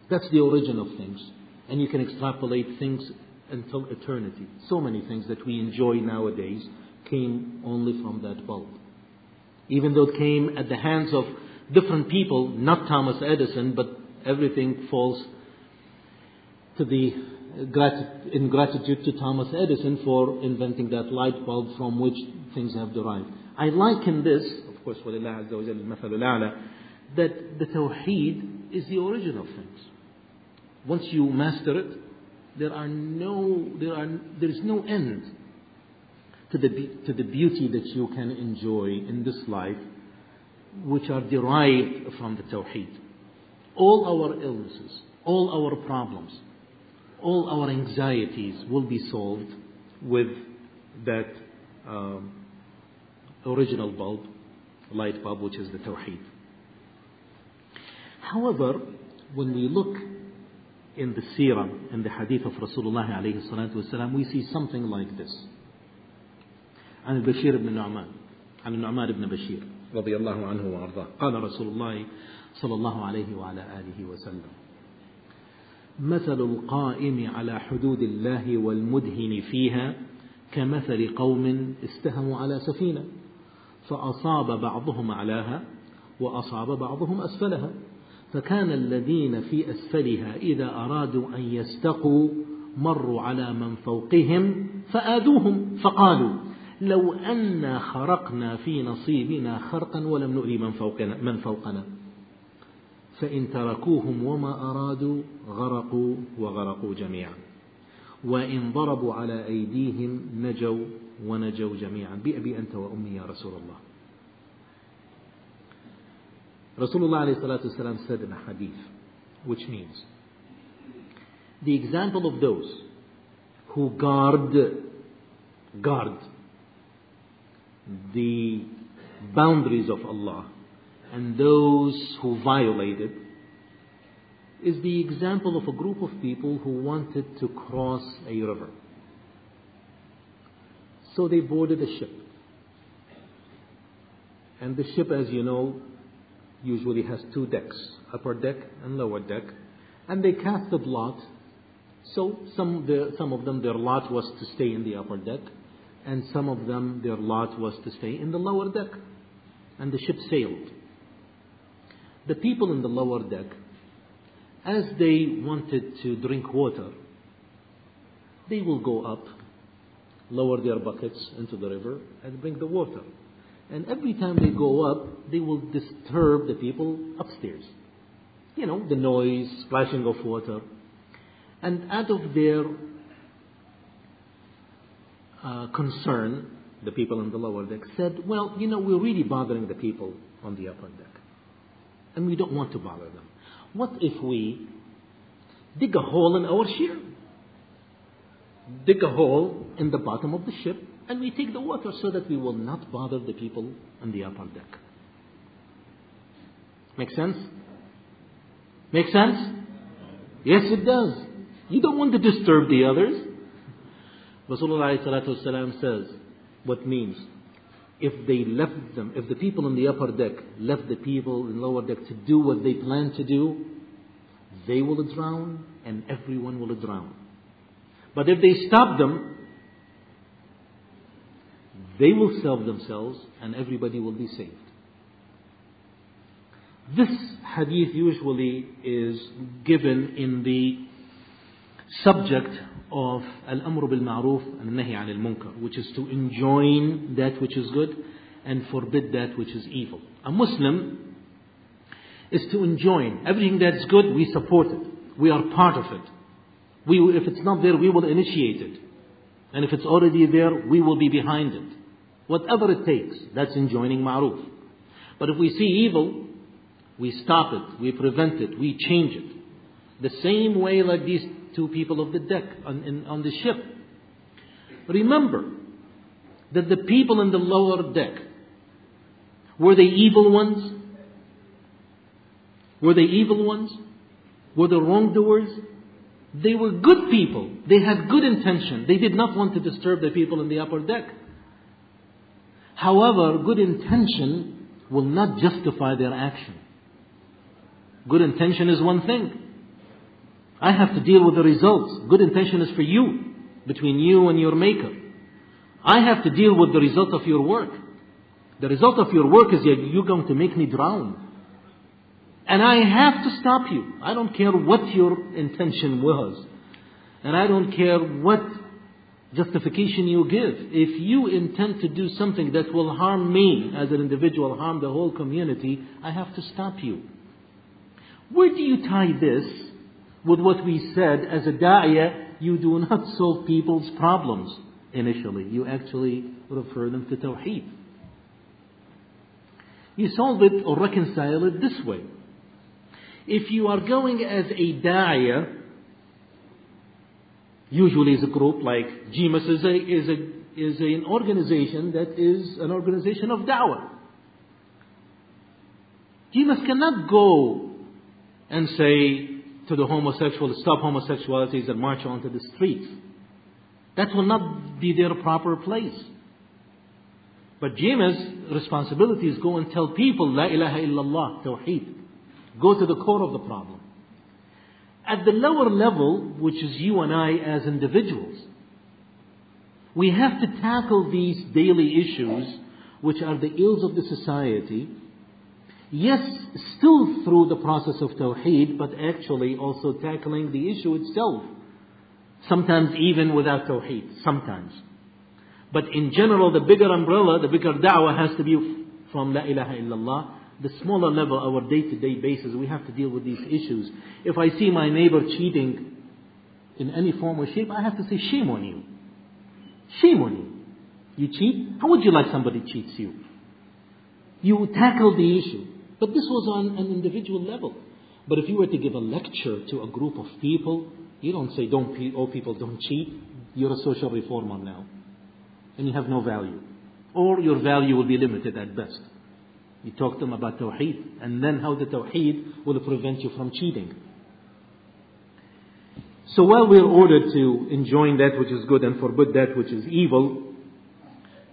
That's the origin of things. And you can extrapolate things until eternity. So many things that we enjoy nowadays came only from that bulb. Even though it came at the hands of different people, not Thomas Edison, but everything falls to the ingratitude to Thomas Edison for inventing that light bulb from which things have derived. I liken this, of course, وَلِلَّهِ عَزَّ وَجَلَّ الْمَثَلُ الْأَعْلَى, that the Tawheed is the origin of things. Once you master it, there is no end to the beauty that you can enjoy in this life, which are derived from the Tawheed. All our illnesses, all our problems, all our anxieties will be solved with that original bulb, light bulb, which is the Tawheed. However, when we look in the seerah, in the hadith of Rasulullah alayhi salatu wasalam, we see something like this. عن البشير بن النعمان عن النعمان بن بشير رضي الله عنه وأرضاه قال رسول الله صلى الله عليه وعلى آله وسلم مثل القائم على حدود الله والمدهن فيها كمثل قوم استهموا على سفينة فأصاب بعضهم أعلاها وأصاب بعضهم أسفلها فكان الذين في أسفلها إذا أرادوا أن يستقوا مروا على من فوقهم فآذوهم فقالوا لو أنا خرقنا في نصيبنا خرقا ولم نؤذي من فوقنا فإن تركوهم وما أرادوا غرقوا وغرقوا جميعا وإن ضربوا على أيديهم نجوا ونجوا جميعا بأبي أنت وأمي يا رسول الله. Rasulullah alayhi salatu wasalam said in a hadith, which means the example of those who guard the boundaries of Allah and those who violate it is the example of a group of people who wanted to cross a river. So they boarded a ship. And the ship, as you know, usually has two decks, upper deck and lower deck. And they cast a lot. So some of them, their lot was to stay in the upper deck. And some of them, their lot was to stay in the lower deck. And the ship sailed. The people in the lower deck, as they wanted to drink water, they will go up, lower their buckets into the river, and bring the water. And every time they go up, they will disturb the people upstairs. You know, the noise, splashing of water. And out of their concern, the people on the lower deck said, well, you know, we're really bothering the people on the upper deck. And we don't want to bother them. What if we dig a hole in our ship? Dig a hole in the bottom of the ship and we take the water so that we will not bother the people on the upper deck. Make sense? Make sense? Yes, it does. You don't want to disturb the others. Rasulullah ﷺ says, What means, if the people in the upper deck left the people in lower deck to do what they plan to do, they will drown and everyone will drown. But if they stop them, they will save themselves and everybody will be saved. This hadith usually is given in the subject of al-amr bil-ma'ruf and nahi anil munkar, which is to enjoin that which is good and forbid that which is evil. A Muslim is to enjoin everything that's good. We support it. We are part of it. If it's not there, we will initiate it. And if it's already there, we will be behind it. Whatever it takes, that's enjoining ma'ruf. But if we see evil, we stop it, we prevent it, we change it. The same way like these two people of the deck on the ship. Remember that the people in the lower deck, were they evil ones? Were they evil ones? Were they wrongdoers? They were good people. They had good intention. They did not want to disturb the people in the upper deck. However, good intention will not justify their action. Good intention is one thing. I have to deal with the results. Good intention is for you, between you and your maker. I have to deal with the result of your work. The result of your work is that you're going to make me drown. And I have to stop you. I don't care what your intention was. And I don't care what justification you give. If you intend to do something that will harm me as an individual, harm the whole community, I have to stop you. Where do you tie this with what we said as a da'iyah? You do not solve people's problems initially. You actually refer them to tawheed. You solve it or reconcile it this way. If you are going as a da'iyah, usually as a group like GMAS is an organization that is an organization of da'wah. GMAS cannot go and say to the homosexuals, stop homosexualities and march onto the streets. That will not be their proper place. But GMA's responsibility is go and tell people, La ilaha illallah, tawheed. Go to the core of the problem. At the lower level, which is you and I as individuals, we have to tackle these daily issues, which are the ills of the society. Yes, still through the process of tawheed, but actually also tackling the issue itself. Sometimes even without tawheed, sometimes. But in general, the bigger umbrella, the bigger da'wah has to be from La ilaha illallah. The smaller level, our day-to-day basis, we have to deal with these issues. If I see my neighbor cheating in any form or shape, I have to say, shame on you. Shame on you. You cheat? How would you like somebody cheats you? You tackle the issue. But this was on an individual level. But if you were to give a lecture to a group of people, you don't say, all people don't cheat. You're a social reformer now. And you have no value. Or your value will be limited at best. You talk to them about tawheed, and then how the tawheed will prevent you from cheating. So while we are ordered to enjoin that which is good and forbid that which is evil,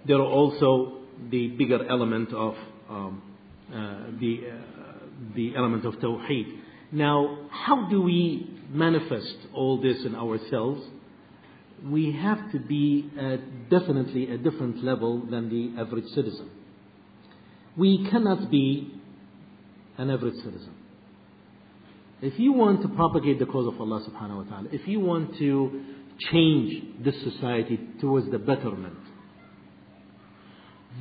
there are also the bigger element of the element of tawheed. Now, how do we manifest all this in ourselves? We have to be at definitely a different level than the average citizen. We cannot be an average citizen. If you want to propagate the cause of Allah subhanahu wa ta'ala, if you want to change this society towards the betterment,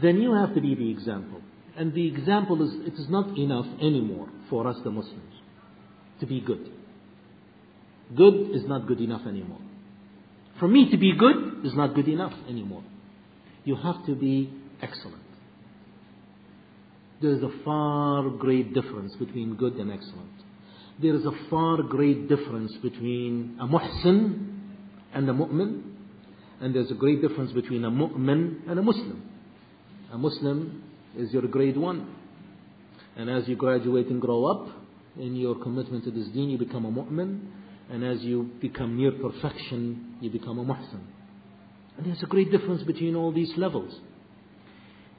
then you have to be the example. And the example is, it is not enough anymore for us the Muslims to be good. Good is not good enough anymore. For me to be good is not good enough anymore. You have to be excellent. There is a far great difference between good and excellent. There is a far great difference between a muhsin and a mu'min. And there's a great difference between a mu'min and a Muslim. A Muslim is your grade 1. And as you graduate and grow up in your commitment to this deen, you become a mu'min. And as you become near perfection, you become a muhsin. And there's a great difference between all these levels.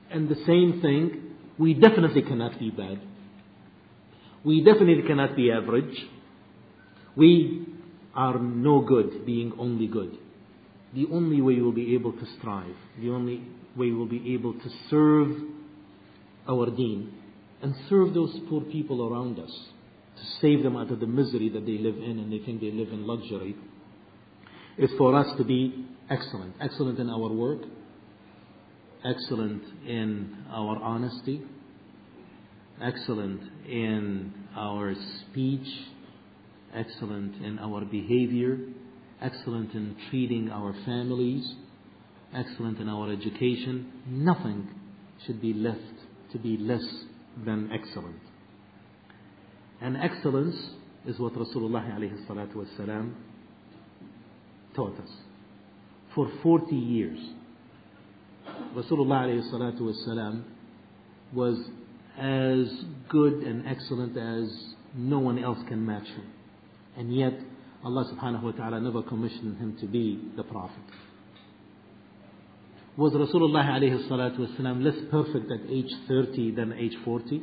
And the same thing, we definitely cannot be bad. We definitely cannot be average. We are no good being only good. The only way we'll be able to strive, the only way we'll be able to serve our deen and serve those poor people around us, to save them out of the misery that they live in and they think they live in luxury, is for us to be excellent. Excellent in our work, excellent in our honesty, excellent in our speech, excellent in our behavior, excellent in treating our families, excellent in our education. Nothing should be left to be less than excellent. And excellence is what Rasulullah alayhi salatu wasalam taught us. For 40 years, Rasulullah alayhi salatu wasalam was as good and excellent as no one else can match him. And yet, Allah subhanahu wa ta'ala never commissioned him to be the Prophet. Was Rasulullah alayhi salatu wasalam less perfect at age 30 than age 40?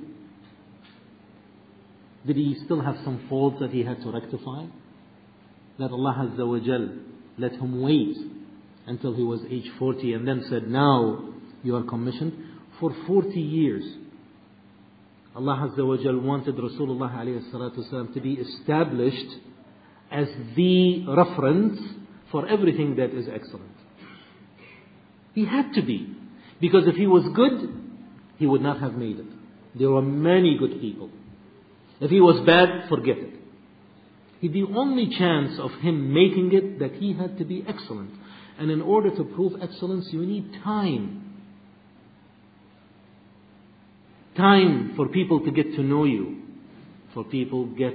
Did he still have some faults that he had to rectify? That Allah Azza wa Jal let him wait until he was age 40 and then said, now you are commissioned. For 40 years, Allah Azza wa Jal wanted Rasulullah alayhi salatu wasalam to be established as the reference for everything that is excellent. He had to be. Because if he was good, he would not have made it. There were many good people. If he was bad, forget it. The only chance of him making it, that he had to be excellent. And in order to prove excellence, you need time. Time for people to get to know you. For people get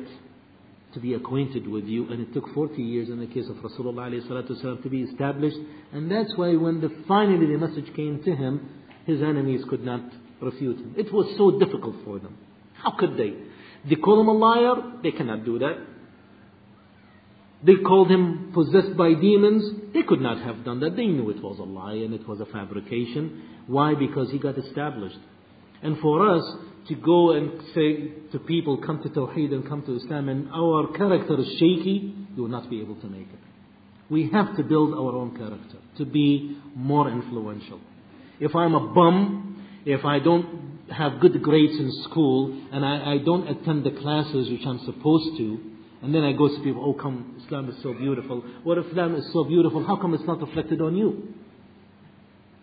to be acquainted with you. And it took 40 years in the case of Rasulullah alayhi salatu wasalam to be established. And that's why when finally the message came to him, his enemies could not refute him. It was so difficult for them. How could they? They call him a liar. They cannot do that. They called him possessed by demons. They could not have done that. They knew it was a lie and it was a fabrication. Why? Because he got established. And for us to go and say to people, come to Tawheed and come to Islam, and our character is shaky, you will not be able to make it. We have to build our own character to be more influential. If I'm a bum, if I don't have good grades in school, and I don't attend the classes which I'm supposed to, and then I go to people, oh come, Islam is so beautiful. Well, if Islam is so beautiful, how come it's not reflected on you?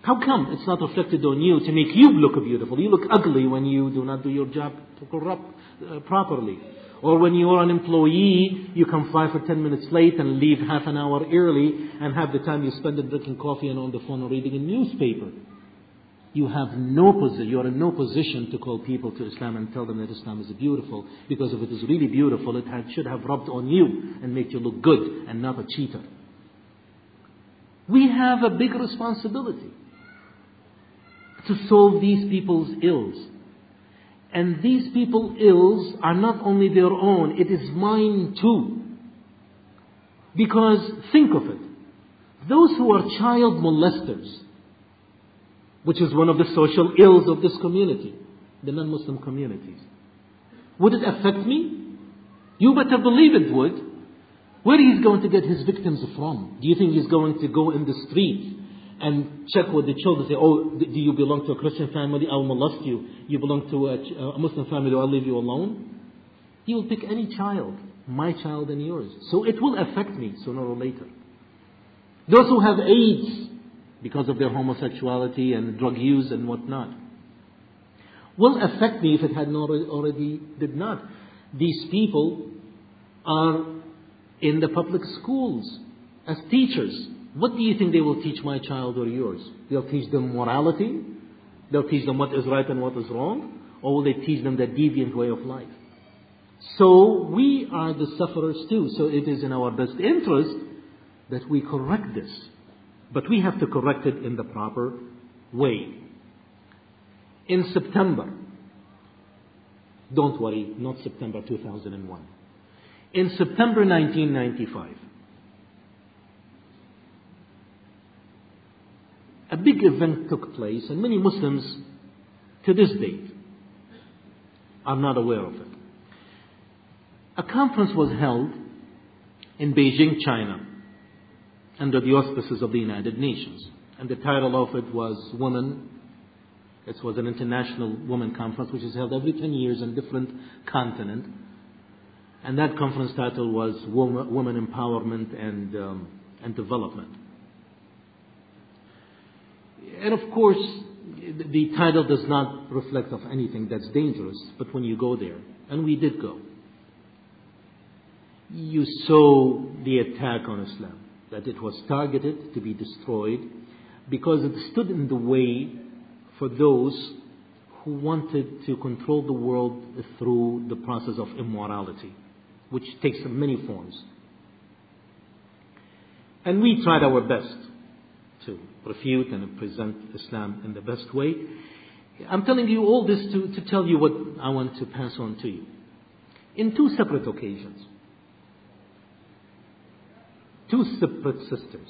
How come it's not reflected on you to make you look beautiful? You look ugly when you do not do your job properly. Or when you are an employee, you come 5 or 10 minutes late and leave half an hour early, and half the time you spend it drinking coffee and on the phone or reading a newspaper. You are in no position to call people to Islam and tell them that Islam is beautiful. Because if it is really beautiful, it should have rubbed on you and made you look good and not a cheater. We have a big responsibility to solve these people's ills. And these people's ills are not only their own, it is mine too. Because think of it. Those who are child molesters, which is one of the social ills of this community, the non-Muslim communities, would it affect me? You better believe it would. Where is he going to get his victims from? Do you think he's going to go in the street and check with the children, say, oh, do you belong to a Christian family? I'll molest you. You belong to a Muslim family, I'll leave you alone? He will pick any child, my child and yours. So it will affect me sooner or later. Those who have AIDS because of their homosexuality and drug use and whatnot will affect me if it had not already did not. These people are in the public schools as teachers. What do you think they will teach my child or yours? They'll teach them morality? They'll teach them what is right and what is wrong? Or will they teach them the deviant way of life? So we are the sufferers too. So it is in our best interest that we correct this. But we have to correct it in the proper way. In September, don't worry, not September 2001. In September 1995, a big event took place, and many Muslims to this date are not aware of it. A conference was held in Beijing, China, under the auspices of the United Nations. And the title of it was Women. It was an international women conference which is held every 10 years in different continent. And that conference title was Women Empowerment and Development. And of course, the title does not reflect of anything that's dangerous, but when you go there, and we did go, you saw the attack on Islam, that it was targeted to be destroyed because it stood in the way for those who wanted to control the world through the process of immorality, which takes many forms. And we tried our best to refute and present Islam in the best way. I'm telling you all this to tell you what I want to pass on to you. In two separate occasions, two separate sisters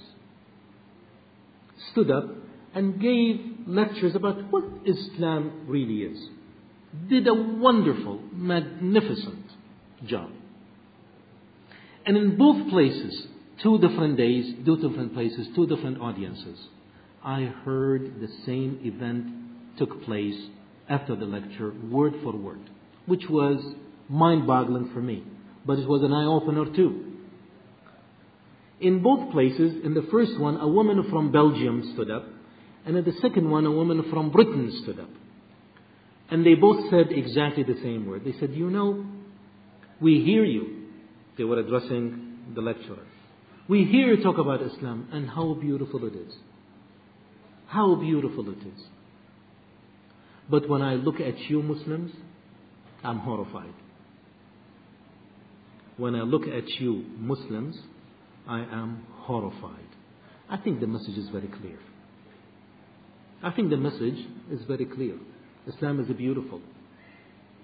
stood up and gave lectures about what Islam really is. Did a wonderful, magnificent job. And in both places, 2 different days, 2 different places, 2 different audiences, I heard the same event took place after the lecture, word for word, which was mind-boggling for me. But it was an eye-opener too. In both places, in the first one, a woman from Belgium stood up, and in the second one, a woman from Britain stood up. And they both said exactly the same word. They said, you know, we hear you. They were addressing the lecturer. We hear you talk about Islam and how beautiful it is. How beautiful it is. But when I look at you Muslims, I'm horrified. When I look at you Muslims, I am horrified. I think the message is very clear. I think the message is very clear. Islam is beautiful.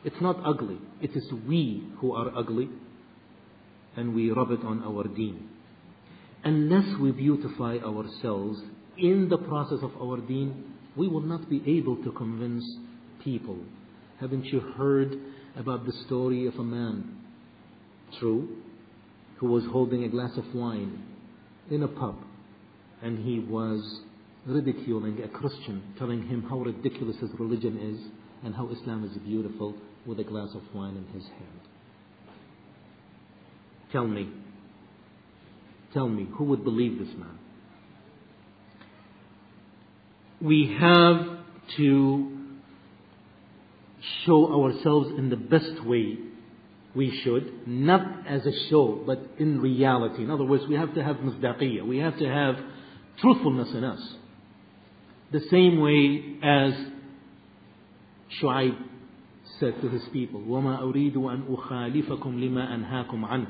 It's not ugly. It is we who are ugly, and we rub it on our deen. Unless we beautify ourselves in the process of our deen, we will not be able to convince people. Haven't you heard about the story of a man, true, who was holding a glass of wine in a pub, and he was ridiculing a Christian, telling him how ridiculous his religion is and how Islam is beautiful, with a glass of wine in his hand. Tell me, who would believe this man? We have to show ourselves in the best way we should, not as a show, but in reality. In other words, we have to have misdaqiyya. We have to have truthfulness in us. The same way as Shu'aib said to his people, وَمَا أُرِيدُ أَنْ أُخَالِفَكُمْ لِمَا أَنْهَاكُمْ عَنْهُ.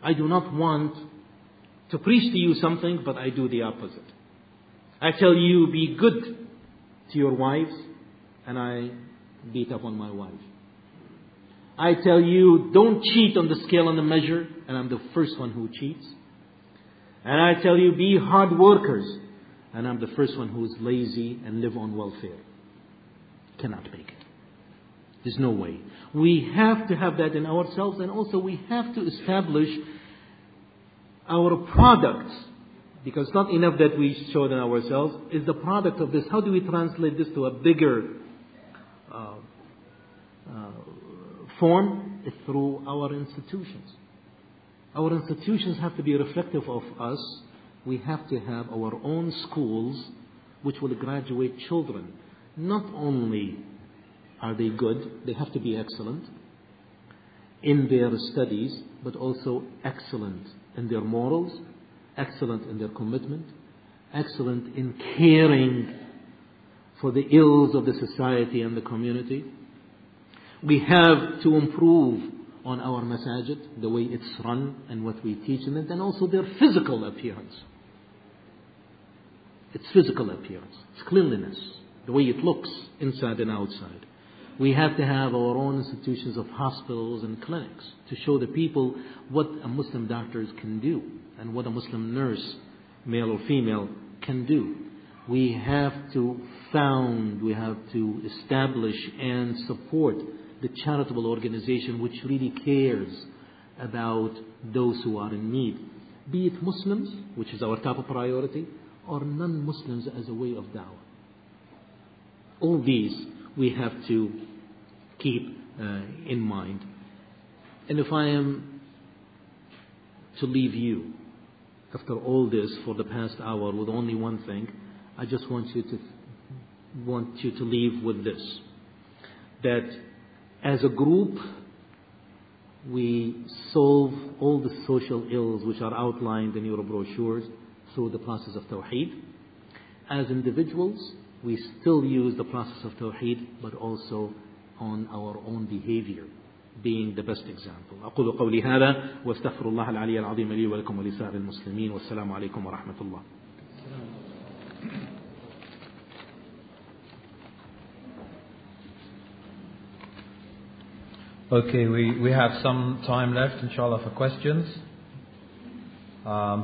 I do not want to preach to you something, but I do the opposite. I tell you, be good to your wives, and I beat up on my wife. I tell you, don't cheat on the scale and the measure, and I'm the first one who cheats. And I tell you, be hard workers, and I'm the first one who is lazy and live on welfare. Cannot make it. There's no way. We have to have that in ourselves, and also we have to establish our products, because it's not enough that we show it in ourselves. Is the product of this. How do we translate this to a bigger form? It's through our institutions. Our institutions have to be reflective of us. We have to have our own schools which will graduate children. Not only are they good, they have to be excellent in their studies, but also excellent in their morals, excellent in their commitment, excellent in caring for the ills of the society and the community. We have to improve on our masajid, the way it's run and what we teach in it, and also their physical appearance. Its physical appearance, its cleanliness, the way it looks inside and outside. We have to have our own institutions of hospitals and clinics to show the people what a Muslim doctor can do and what a Muslim nurse, male or female, can do. we have to establish and support the charitable organization which really cares about those who are in need, be it Muslims, which is our top priority, or non-Muslims as a way of da'wah. All these we have to keep in mind. And if I am to leave you after all this for the past hour with only one thing, I just want you to leave with this: that as a group we solve all the social ills which are outlined in your brochures through the process of Tawheed. As individuals, we still use the process of Tawheed, but also on our own behavior, being the best example. أقول قولي هذا واستغفر الله العلي العظيم لي ولكم ولسائر المسلمين والسلام عليكم ورحمة الله. Okay, we have some time left, inshallah, for questions.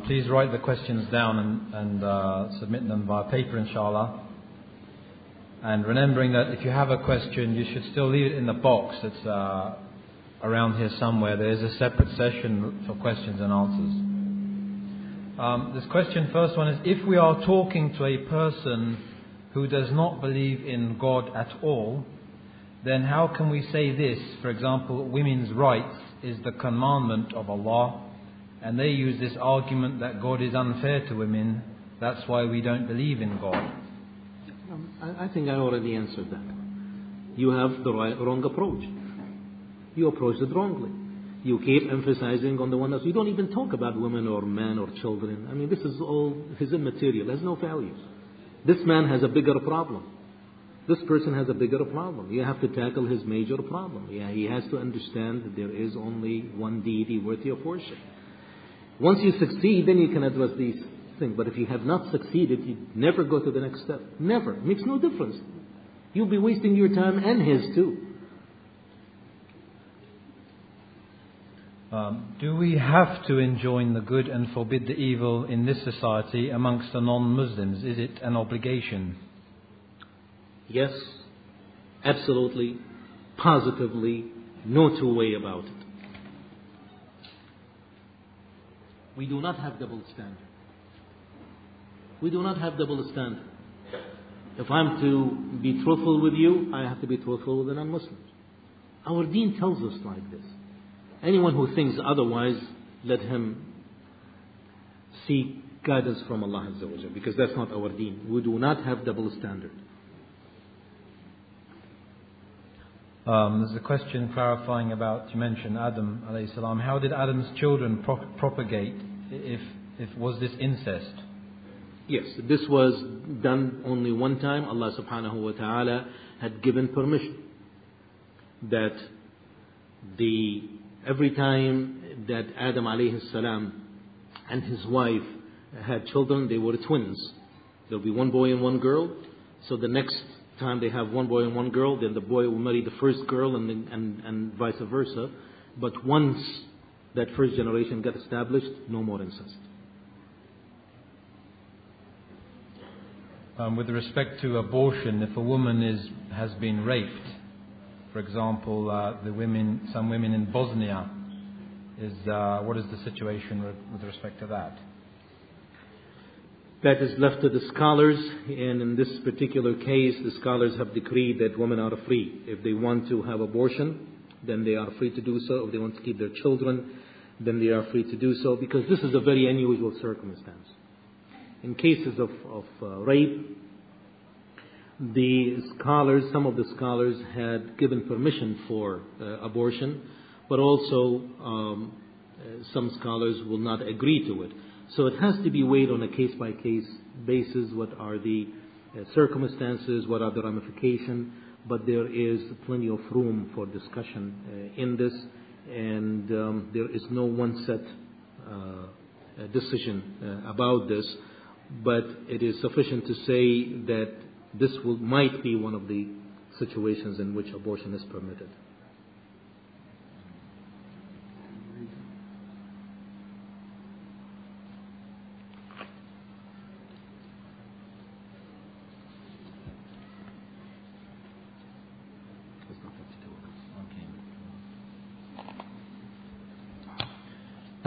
Please write the questions down and submit them via paper, inshallah. And remembering that if you have a question, you should still leave it in the box that's around here somewhere. There is a separate session for questions and answers. This question, first one, is: if we are talking to a person who does not believe in God at all, then how can we say this? For example, women's rights is the commandment of Allah, and they use this argument that God is unfair to women, that's why we don't believe in God. I think I already answered that. You have the wrong approach. You approached it wrongly. You keep emphasizing on the one else. You don't even talk about women or men or children. I mean, this is all his immaterial, has no value. This man has a bigger problem. This person has a bigger problem. You have to tackle his major problem. Yeah, he has to understand that there is only one deity worthy of worship. Once you succeed, then you can address these things. But if you have not succeeded, you never go to the next step. Never. It makes no difference. You'll be wasting your time and his too. Do we have to enjoin the good and forbid the evil in this society amongst the non-Muslims? Is it an obligation? Yes, absolutely, positively, no two way about it. We do not have double standard. We do not have double standard. If I'm to be truthful with you, I have to be truthful with the non-Muslims. Our deen tells us like this. Anyone who thinks otherwise, let him seek guidance from Allah Azza wa Jalla, because that's not our deen. We do not have double standard. There's a question clarifying about, you mentioned Adam alayhi salam. How did Adam's children propagate? If was this incest? Yes, this was done only one time. Allah subhanahu wa ta'ala had given permission that every time that Adam alayhi salam and his wife had children, they were twins. There'll be one boy and one girl. So the next time they have one boy and one girl, then the boy will marry the first girl and vice versa. But once that first generation got established, no more incest. With respect to abortion, if a woman has been raped, for example, some women in Bosnia, what is the situation with respect to that? That is left to the scholars, and in this particular case, the scholars have decreed that women are free. If they want to have abortion, then they are free to do so. If they want to keep their children, then they are free to do so, because this is a very unusual circumstance. In cases of rape, some of the scholars had given permission for abortion, but also some scholars will not agree to it. So it has to be weighed on a case-by-case basis. What are the circumstances? What are the ramifications? But there is plenty of room for discussion in this, and there is no one set decision about this. But it is sufficient to say that this might be one of the situations in which abortion is permitted.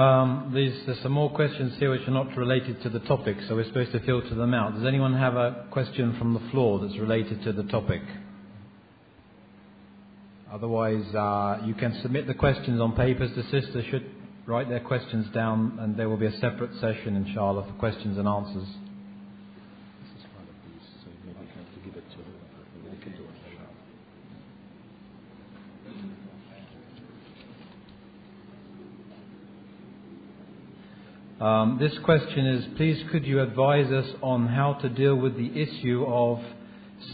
There's some more questions here which are not related to the topic, so we're supposed to filter them out. Does anyone have a question from the floor that's related to the topic? Otherwise, you can submit the questions on papers. The sisters should write their questions down, and there will be a separate session, inshallah, for questions and answers. This is part of these, so maybe you have to give it to her. Maybe they can do it. This question is, please could you advise us on how to deal with the issue of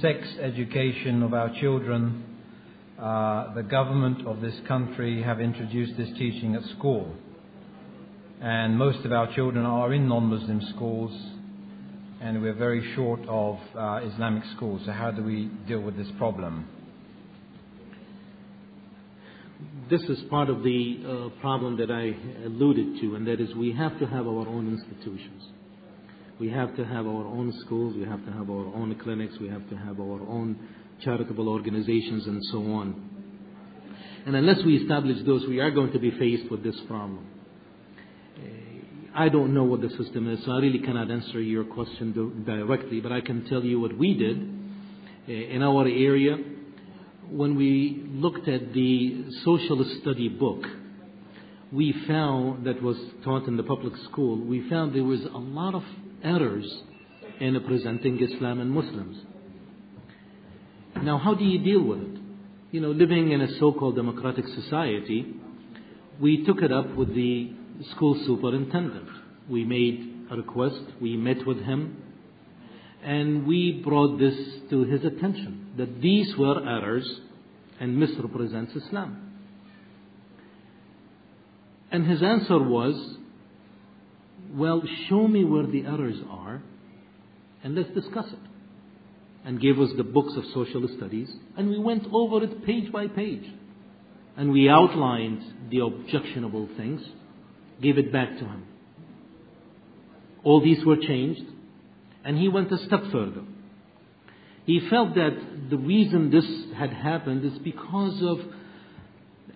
sex education of our children? The government of this country have introduced this teaching at school, and most of our children are in non-Muslim schools, and we're very short of Islamic schools. So how do we deal with this problem? This is part of the problem that I alluded to, and that is we have to have our own institutions. We have to have our own schools, we have to have our own clinics, we have to have our own charitable organizations and so on. And unless we establish those, we are going to be faced with this problem. I don't know what the system is, so I really cannot answer your question directly, but I can tell you what we did in our area. When we looked at the social study book, we found that was taught in the public school, we found there was a lot of errors in presenting Islam and Muslims. Now, how do you deal with it? You know, living in a so-called democratic society, we took it up with the school superintendent. We made a request, we met with him, and we brought this to his attention, that these were errors and misrepresents Islam. And his answer was, well, show me where the errors are and let's discuss it. And gave us the books of social studies, and we went over it page by page. And we outlined the objectionable things, gave it back to him. All these were changed, and he went a step further. He felt that the reason this had happened is because of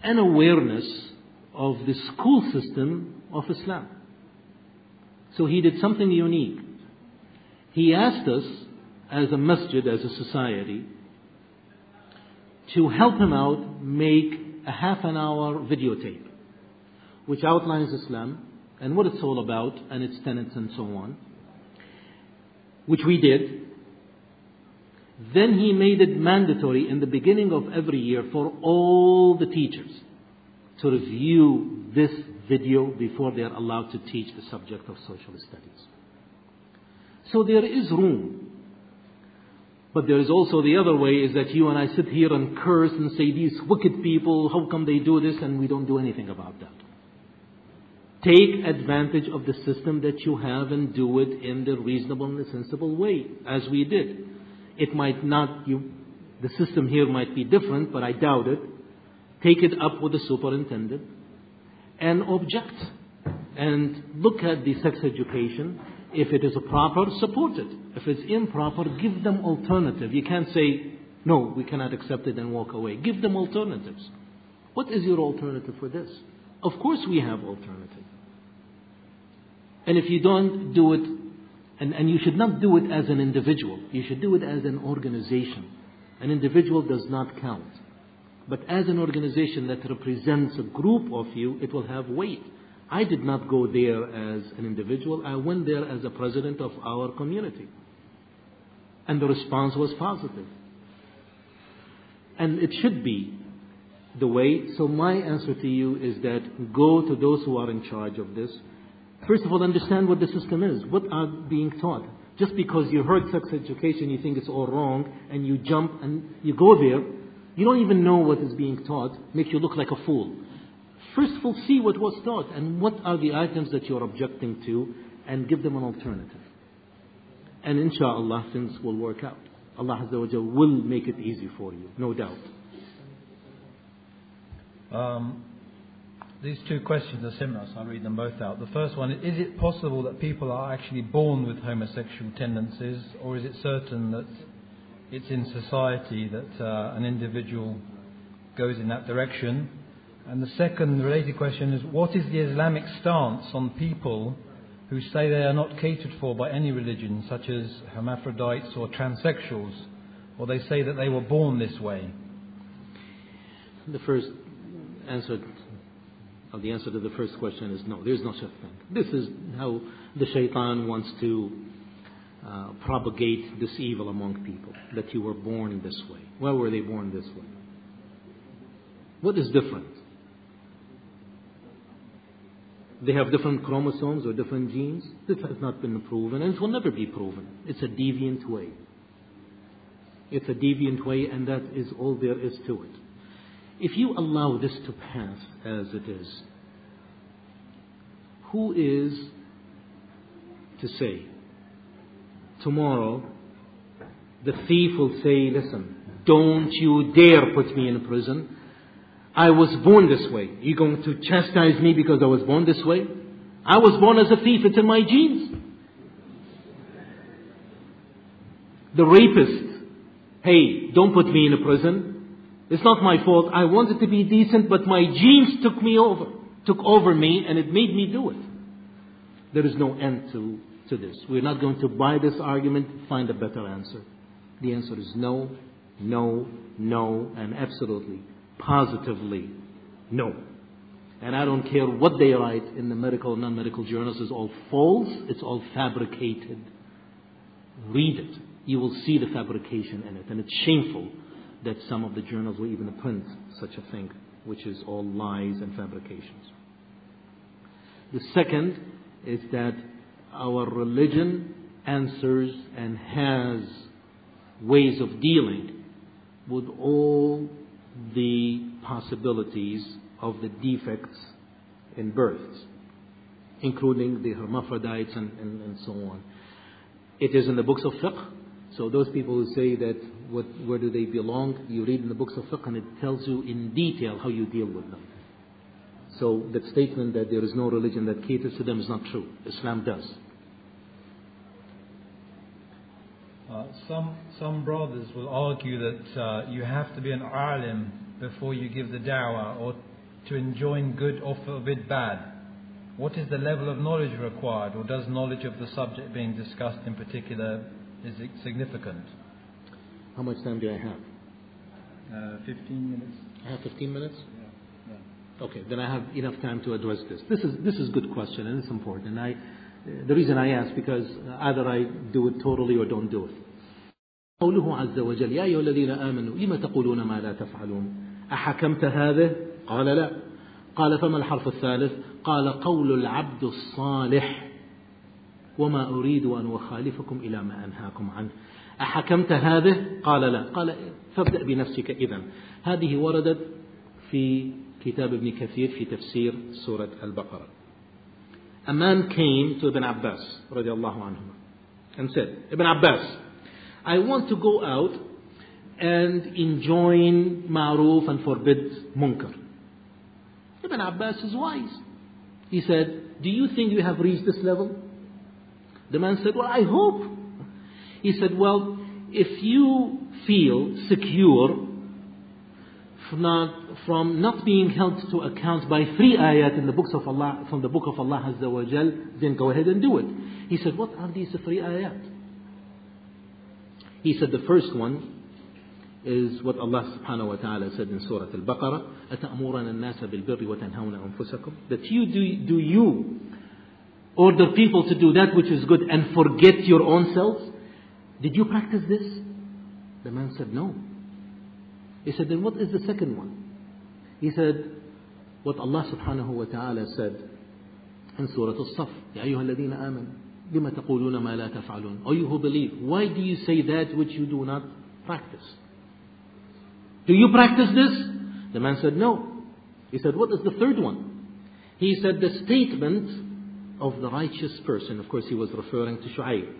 an awareness of the school system of Islam. So he did something unique. He asked us, as a masjid, as a society, to help him out make a half an hour videotape, which outlines Islam and what it's all about and its tenets and so on, which we did. Then he made it mandatory in the beginning of every year for all the teachers to review this video before they are allowed to teach the subject of social studies. So there is room. But there is also the other way, is that you and I sit here and curse and say, these wicked people, how come they do this? And we don't do anything about that. Take advantage of the system that you have and do it in the reasonable and sensible way, as we did. It might not, the system here might be different, but I doubt it. Take it up with the superintendent and object. And look at the sex education. If it is proper, support it. If it's improper, give them alternative. You can't say, no, we cannot accept it and walk away. Give them alternatives. What is your alternative for this? Of course we have alternative. And if you don't do it, and you should not do it as an individual. You should do it as an organization. An individual does not count. But as an organization that represents a group of you, it will have weight. I did not go there as an individual. I went there as a president of our community. And the response was positive. And it should be the way. So my answer to you is that go to those who are in charge of this. First of all, understand what the system is. What are being taught? Just because you heard sex education, you think it's all wrong, and you jump and you go there, you don't even know what is being taught, makes you look like a fool. First of all, see what was taught and what are the items that you're objecting to, and give them an alternative. And inshallah, things will work out. Allah Azza wa Jalla will make it easy for you, no doubt. These two questions are similar, so I'll read them both out. The first one is it possible that people are actually born with homosexual tendencies, or is it certain that it's in society that an individual goes in that direction? And the second related question is, what is the Islamic stance on people who say they are not catered for by any religion, such as hermaphrodites or transsexuals, or they say that they were born this way? The answer to the first question is no, there's no such thing. This is how the shaitan wants to propagate this evil among people, that you were born this way. Why were they born this way? What is different? They have different chromosomes or different genes? This has not been proven, and it will never be proven. It's a deviant way. It's a deviant way, and that is all there is to it. If you allow this to pass as it is, who is to say tomorrow the thief will say, listen, don't you dare put me in prison. I was born this way. You're going to chastise me because I was born this way? I was born as a thief. It's in my genes. The rapist, hey, don't put me in a prison. It's not my fault. I wanted to be decent, but my genes took over me, and it made me do it. There is no end to this. We're not going to buy this argument, find a better answer. The answer is no, no, no, and absolutely, positively no. And I don't care what they write in the medical and non-medical journals. It's all false. It's all fabricated. Read it. You will see the fabrication in it. And it's shameful that some of the journals will even print such a thing, which is all lies and fabrications. The second is that our religion answers and has ways of dealing with all the possibilities of the defects in births, including the hermaphrodites and so on. It is in the books of fiqh. So those people who say that where do they belong, you read in the books of fiqh and it tells you in detail how you deal with them. So that statement that there is no religion that caters to them is not true. Islam does. Some brothers will argue that you have to be an alim before you give the da'wah, or to enjoin good or forbid bad. What is the level of knowledge required, or does knowledge of the subject being discussed in particular is it significant? How much time do I have? 15 minutes. I have 15 minutes? Yeah. Okay, then I have enough time to address this. This is a good question, and it's important. The reason I ask, because either I do it totally or don't do it. قوله عز وجل يا أيها الذين آمنوا لما تقولون ما لا تفعلون أحكمت هذا؟ قال لا. قال فما الحرف الثالث؟ قال قول العبد الصالح وما أريد أن أخالفكم إلى ما أنهاكم عنه. أحكمت هذا؟ قال لا. قال فابدأ بنفسك إذن. هذه وردت في كتاب ابن كثير في تفسير سورة البقرة. A man came to Ibn Abbas رضي الله عنهما and said, Ibn Abbas, I want to go out and enjoin ma'roof and forbid munkar. Ibn Abbas is wise. He said, do you think you have reached this level? The man said, well, I hope. He said, well, if you feel secure from not being held to account by 3 ayat in the books of Allah, from the book of Allah Azza wa Jal, then go ahead and do it. He said, what are these 3 ayat? He said the first one is what Allah subhanahu wa ta'ala said in Surah Al-Baqarah, أَتَأْمُرَنَ النَّاسَ بِالْبِرِّ وَتَنْهَوْنَ أَنفُسَكُمْ. That do you order people to do that which is good and forget your own selves? Did you practice this? The man said, no. He said, then what is the second one? He said, what Allah subhanahu wa ta'ala said in Surah Al-Saf, يَا أَيُّهَا الَّذِينَ آمَنُوا لِمَ تَقُولُونَ مَا لَا تَفْعَلُونَ. O you who believe, why do you say that which you do not practice? Do you practice this? The man said, no. He said, what is the third one? He said, the statement of the righteous person. Of course, he was referring to Shu'ayb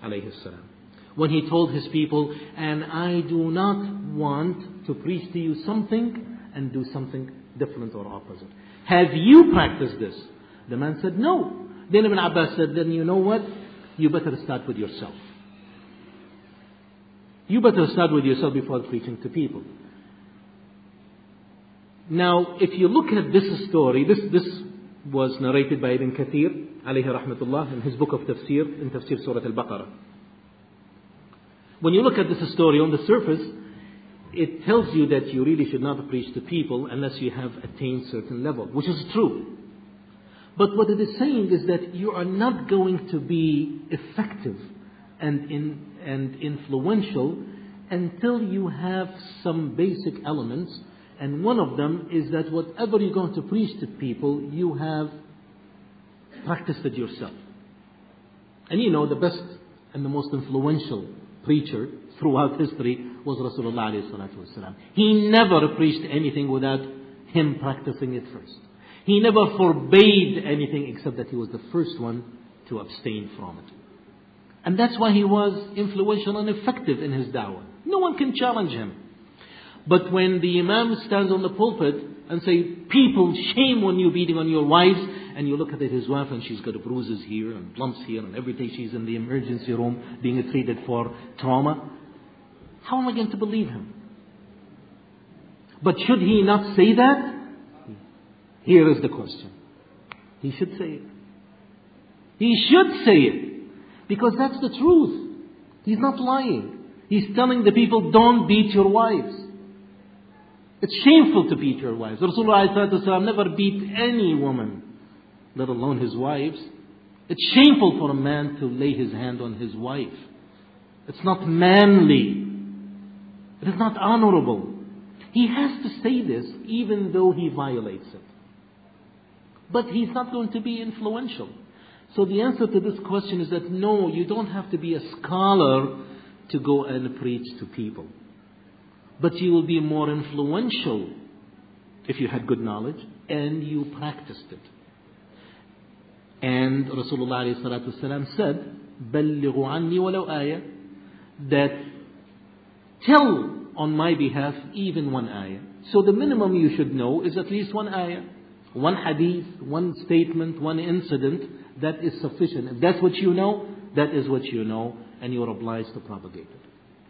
alayhi salam, when he told his people, and I do not want to preach to you something and do something different or opposite. Have you practiced this? The man said, no. Then Ibn Abbas said, then you know what? You better start with yourself. You better start with yourself before preaching to people. Now, if you look at this story, this was narrated by Ibn Kathir, alayhi rahmatullah, in his book of Tafsir, in Tafsir Surah Al-Baqarah. When you look at this story on the surface, it tells you that you really should not preach to people unless you have attained certain level, which is true. But what it is saying is that you are not going to be effective and influential until you have some basic elements. And one of them is that whatever you're going to preach to people, you have practiced it yourself. And you know, the best and the most influential preacher throughout history was Rasulullah alayhi salatu wasalam. He never preached anything without him practicing it first. He never forbade anything except that he was the first one to abstain from it. And that's why he was influential and effective in his da'wah. No one can challenge him. But when the Imam stands on the pulpit and say, people, shame on you beating on your wives, and you look at his wife and she's got bruises here and lumps here, and every day she's in the emergency room being treated for trauma, how am I going to believe him? But should he not say that? Here is the question. He should say it. He should say it. Because that's the truth. He's not lying. He's telling the people, don't beat your wives. It's shameful to beat your wives. Rasulullah never beat any woman, let alone his wives. It's shameful for a man to lay his hand on his wife. It's not manly. It is not honorable. He has to say this even though he violates it. But he's not going to be influential. So the answer to this question is that no, you don't have to be a scholar to go and preach to people. But you will be more influential if you had good knowledge and you practiced it. And Rasulullah ﷺ said, بَلِّغُوا عَنِّي وَلَوْ آيَةً, that tell on my behalf even one ayah. So the minimum you should know is at least one ayah, one hadith, one statement, one incident. That is sufficient. If that's what you know, that is what you know, and you are obliged to propagate it.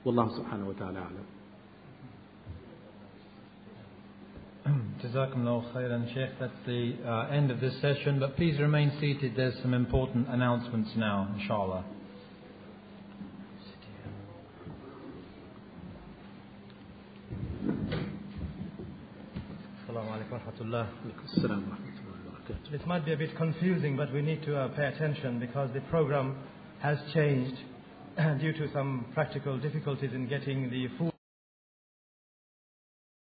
Wallahu subhanahu wa ta'ala a'lam. Jazakumullah khairan, Sheikh. That's the end of this session. But please remain seated. There's some important announcements now, inshallah. Assalamu alaikum wa rahmatullah. This might be a bit confusing, but we need to pay attention because the program has changed due to some practical difficulties in getting the food.